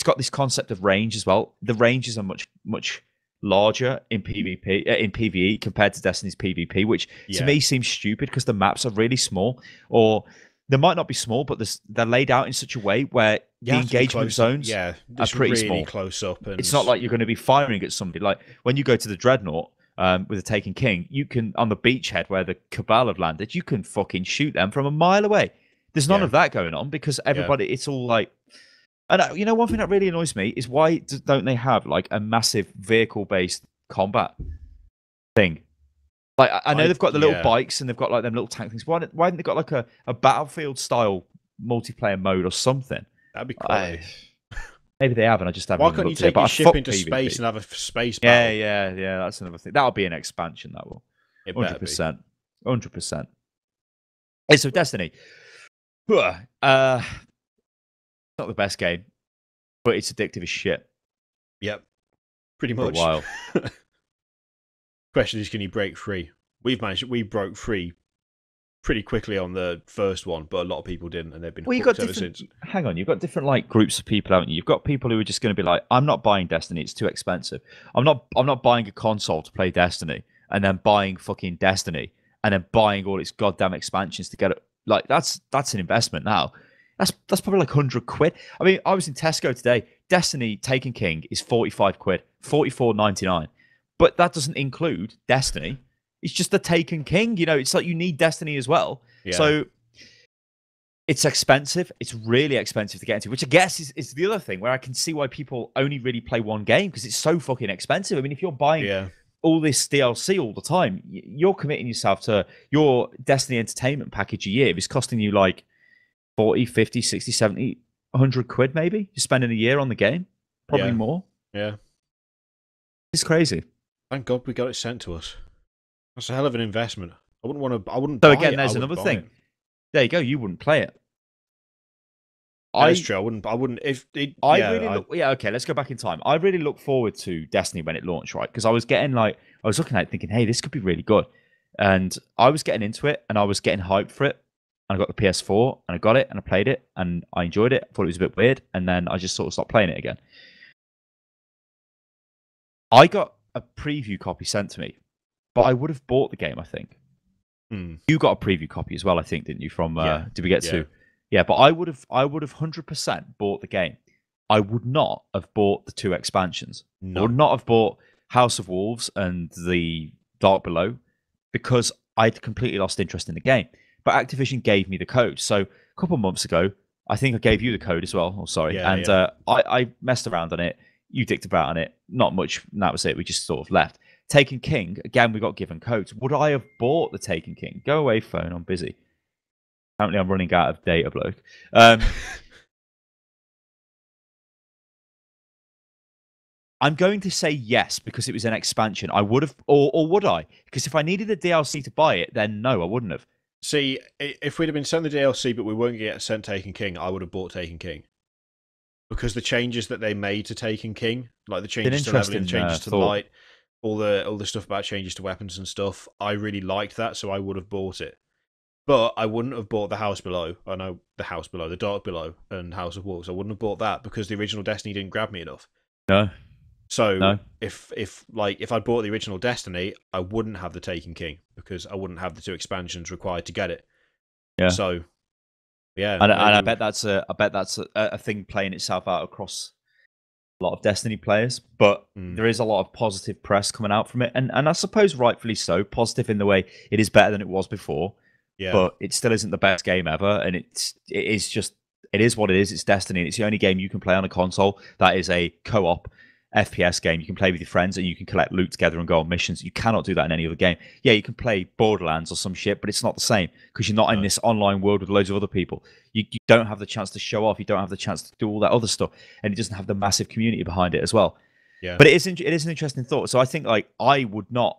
got this concept of range as well. The ranges are much larger in PvE compared to Destiny's PvP, which to me seems stupid because the maps are really small, or they might not be small, but they're laid out in such a way where the engagement zones are pretty really small, close up. And it's not like you're going to be firing at somebody. Like when you go to the Dreadnought with the Taken King, you can on the beachhead where the Cabal have landed, you can fucking shoot them from a mile away. There's none of that going on because everybody, it's all like. And one thing that really annoys me is why don't they have like a massive vehicle-based combat thing? Like I know they've got the little bikes and they've got like them little tank things. Why haven't they got like a Battlefield-style multiplayer mode or something? That'd be cool. Maybe they have, and I just haven't. Why can't you take your ship into space and have a space battle? Yeah. That's another thing. That'll be an expansion. That will. 100%. 100%. Hey, so Destiny. Not the best game, but it's addictive as shit. Yep, pretty much. For a while. Question is, can you break free? We broke free pretty quickly on the first one, but a lot of people didn't, and they've been hooked ever since. Hang on, you've got different like groups of people, haven't you? You've got people who are just going to be like, I'm not buying Destiny, it's too expensive. I'm not buying a console to play Destiny, and then buying fucking Destiny, and then buying all its goddamn expansions to get it. Like that's an investment now. That's probably like 100 quid. I mean, I was in Tesco today. Destiny Taken King is 45 quid, 44.99. But that doesn't include Destiny. It's just the Taken King. It's like you need Destiny as well. Yeah. So it's expensive. It's really expensive to get into, which I guess is the other thing where I can see why people only really play one game because it's so fucking expensive. I mean, if you're buying all this DLC all the time, you're committing yourself to your Destiny entertainment package a year. It's costing you like 40, 50, 60, 70, 100 quid maybe. You're spending a year on the game. Probably more. Yeah. It's crazy. Thank God we got it sent to us. That's a hell of an investment. I wouldn't So buy again, it. there's another thing. It. There you go. You wouldn't play it. That's true. I wouldn't. Okay, let's go back in time. I really look forward to Destiny when it launched, right? Because I was looking at it thinking, hey, this could be really good. And I was getting into it and I was getting hyped for it. And I got the PS4 and I got it and I played it and I enjoyed it. I thought it was a bit weird. And then I just sort of stopped playing it again. I got a preview copy sent to me, but I would have bought the game, I think. You got a preview copy as well, I think, didn't you? From did we get to? Yeah, but I would have 100% bought the game. I would not have bought the 2 expansions. No. I would not have bought House of Wolves and the Dark Below because I'd completely lost interest in the game. But Activision gave me the code. So a couple of months ago, I think I gave you the code as well. Oh, sorry. I messed around on it. You dicked about on it. Not much. And that was it. We just sort of left. Taken King, again, we got given codes. Would I have bought the Taken King? Go away, phone. I'm busy. Apparently, I'm running out of data, bloke. I'm going to say yes because it was an expansion. I would have, or would I? Because if I needed the DLC to buy it, then no, I wouldn't have. See, if we'd have been sent the DLC, but we weren't going to get sent Taken King, I would have bought Taken King. Because the changes that they made to Taken King, like the changes to leveling, changes to light, all the stuff about changes to weapons and stuff, I really liked that, so I would have bought it. But I wouldn't have bought the House Below. I know the House Below, the Dark Below, and House of Wolves. I wouldn't have bought that because the original Destiny didn't grab me enough. No. So no. if I'd bought the original Destiny, I wouldn't have the Taken King because I wouldn't have the 2 expansions required to get it. Yeah. So yeah, and I bet that's a thing playing itself out across a lot of Destiny players. But there is a lot of positive press coming out from it, and I suppose rightfully so. Positive in the way it is better than it was before. Yeah. But it still isn't the best game ever, and it is what it is. It's Destiny. It's the only game you can play on a console that is a co-op FPS game. You can play with your friends and you can collect loot together and go on missions. You cannot do that in any other game. Yeah, you can play Borderlands or some shit, but it's not the same because you're not in this online world with loads of other people. You don't have the chance to show off. You don't have the chance to do all that other stuff, and it doesn't have the massive community behind it as well. Yeah. But it is an interesting thought. So I think I would not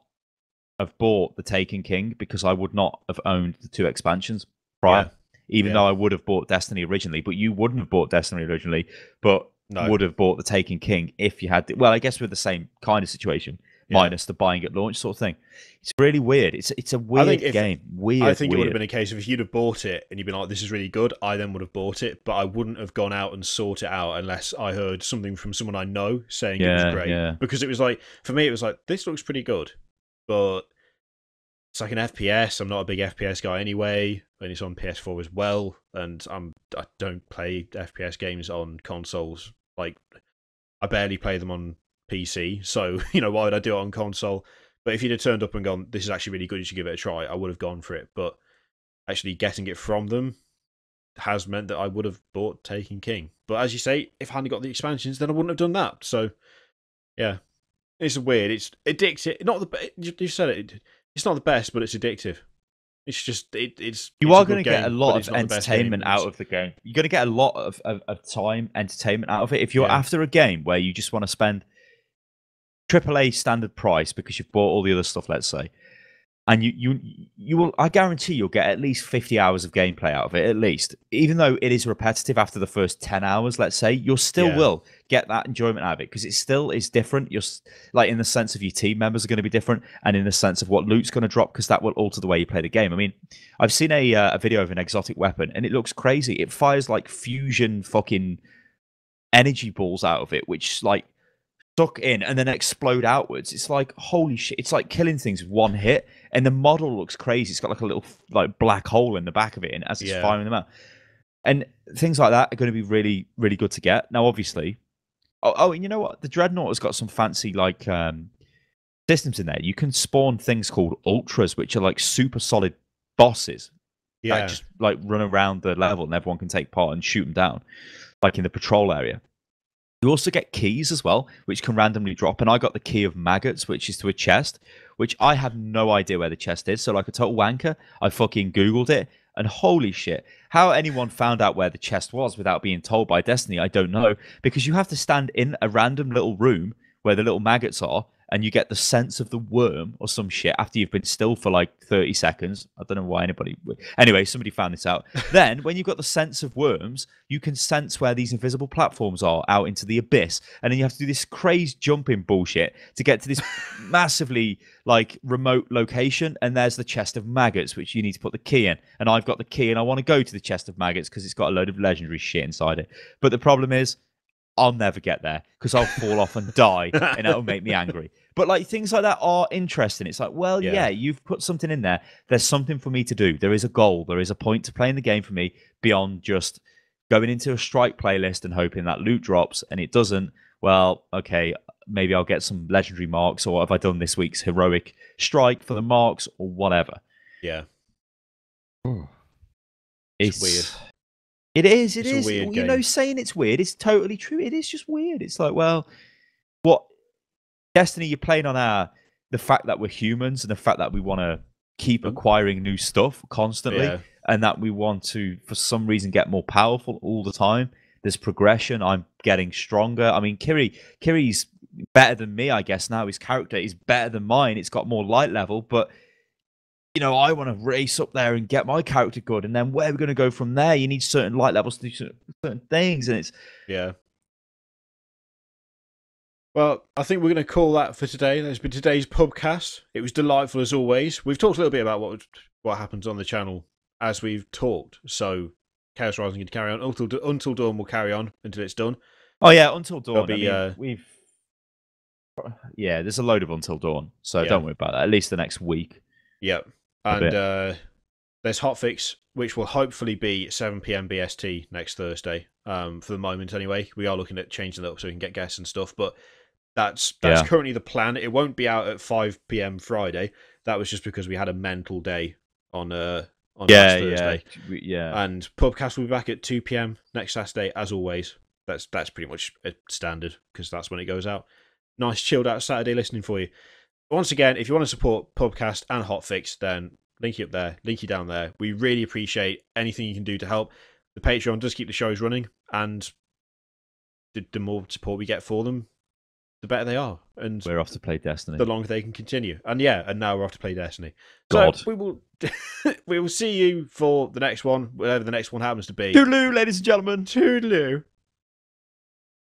have bought the Taken King because I would not have owned the 2 expansions prior, even though I would have bought Destiny originally. But you wouldn't have bought Destiny originally, but would have bought the Taken King if you had. Well, I guess with the same kind of situation, minus the buying at launch sort of thing. It's really weird. It's a weird game. I think it would have been a case of if you'd have bought it and you'd been like, "This is really good," I then would have bought it, but I wouldn't have gone out and sought it out unless I heard something from someone I know saying it was great. Yeah. Because it was like, for me, it was like, this looks pretty good, but it's like an FPS. I'm not a big FPS guy anyway, and it's on PS4 as well, and I don't play FPS games on consoles. Like, I barely play them on PC, so, why would I do it on console? But if you'd have turned up and gone, this is actually really good, you should give it a try, I would have gone for it. But actually getting it from them has meant that I would have bought Taken King. But as you say, if I hadn't got the expansions, then I wouldn't have done that. So, yeah. It's weird. It's addictive. You said it. It's not the best, but it's addictive. It's just you are going to get a lot of entertainment out of the game. You're going to get a lot of time entertainment out of it. If you're after a game where you just want to spend AAA standard price because you've bought all the other stuff, let's say, and you will, I guarantee you'll get at least 50 hours of gameplay out of it, at least. Even though it is repetitive after the first 10 hours, let's say, you still will get that enjoyment out of it because it still is different. You're like, in the sense of your team members are going to be different, and in the sense of what loot's going to drop, because that will alter the way you play the game. I mean, I've seen a video of an exotic weapon, and it looks crazy. It fires like fusion fucking energy balls out of it, which like suck in and then explode outwards. It's like, holy shit. It's like killing things with one hit, and the model looks crazy. It's got like a little like black hole in the back of it, and as it's firing them out. And things like that are going to be really, really good to get. Now, obviously, and you know what? The Dreadnought has got some fancy like systems in there. You can spawn things called Ultras, which are like super solid bosses. Yeah. That just like run around the level and everyone can take part and shoot them down, like in the patrol area. You also get keys as well, which can randomly drop. And I got the key of maggots, which is to a chest, which I have no idea where the chest is. So like a total wanker, I fucking Googled it. And holy shit, how anyone found out where the chest was without being told by Destiny, I don't know. Because you have to stand in a random little room where the little maggots are, and you get the sense of the worm or some shit after you've been still for like 30 seconds. I don't know why anybody... Anyway, somebody found this out. Then, when you've got the sense of worms, you can sense where these invisible platforms are out into the abyss. And then you have to do this crazy jumping bullshit to get to this massively like remote location. And there's the chest of maggots, which you need to put the key in. And I've got the key, and I want to go to the chest of maggots because it's got a load of legendary shit inside it. But the problem is, I'll never get there because I'll fall off and die, and that'll make me angry. But like things like that are interesting. It's like, well, yeah, you've put something in there. There's something for me to do. There is a goal. There is a point to playing the game for me beyond just going into a strike playlist and hoping that loot drops, and it doesn't. Well, okay, maybe I'll get some legendary marks, or have I done this week's heroic strike for the marks, or whatever. Yeah. It's weird. It is. It's a weird game. Saying it's weird, it's totally true. It is just weird. It's like, well, Destiny, you're playing on the fact that we're humans and the fact that we want to keep acquiring new stuff constantly, and that we want to, for some reason, get more powerful all the time. There's progression. I'm getting stronger. I mean, Kiri's better than me, I guess. Now his character is better than mine. It's got more light level, but I want to race up there and get my character good. And then where are we going to go from there? You need certain light levels to do certain things, and it's Well, I think we're going to call that for today. That's been today's Pubcast. It was delightful as always. We've talked a little bit about what happens on the channel as we've talked. So Chaos Rising can carry on. Until Dawn will carry on until it's done. Oh yeah, Until Dawn. There's a load of Until Dawn, so don't worry about that. At least the next week. Yep. And there's Hotfix, which will hopefully be 7 p.m. BST next Thursday. For the moment, anyway, we are looking at changing it up so we can get guests and stuff, but. That's currently the plan. It won't be out at 5 p.m. Friday. That was just because we had a mental day on last Thursday. And Pubcast will be back at 2 p.m. next Saturday, as always. That's pretty much a standard because that's when it goes out. Nice chilled out Saturday listening for you. Once again, if you want to support Pubcast and Hotfix, then link you up there, link you down there. We really appreciate anything you can do to help. The Patreon does keep the shows running, and the more support we get for them, the better they are, and we're off to play Destiny. The longer they can continue, and now we're off to play Destiny. God. So we will see you for the next one, whatever the next one happens to be. Toodaloo, ladies and gentlemen. Toodaloo.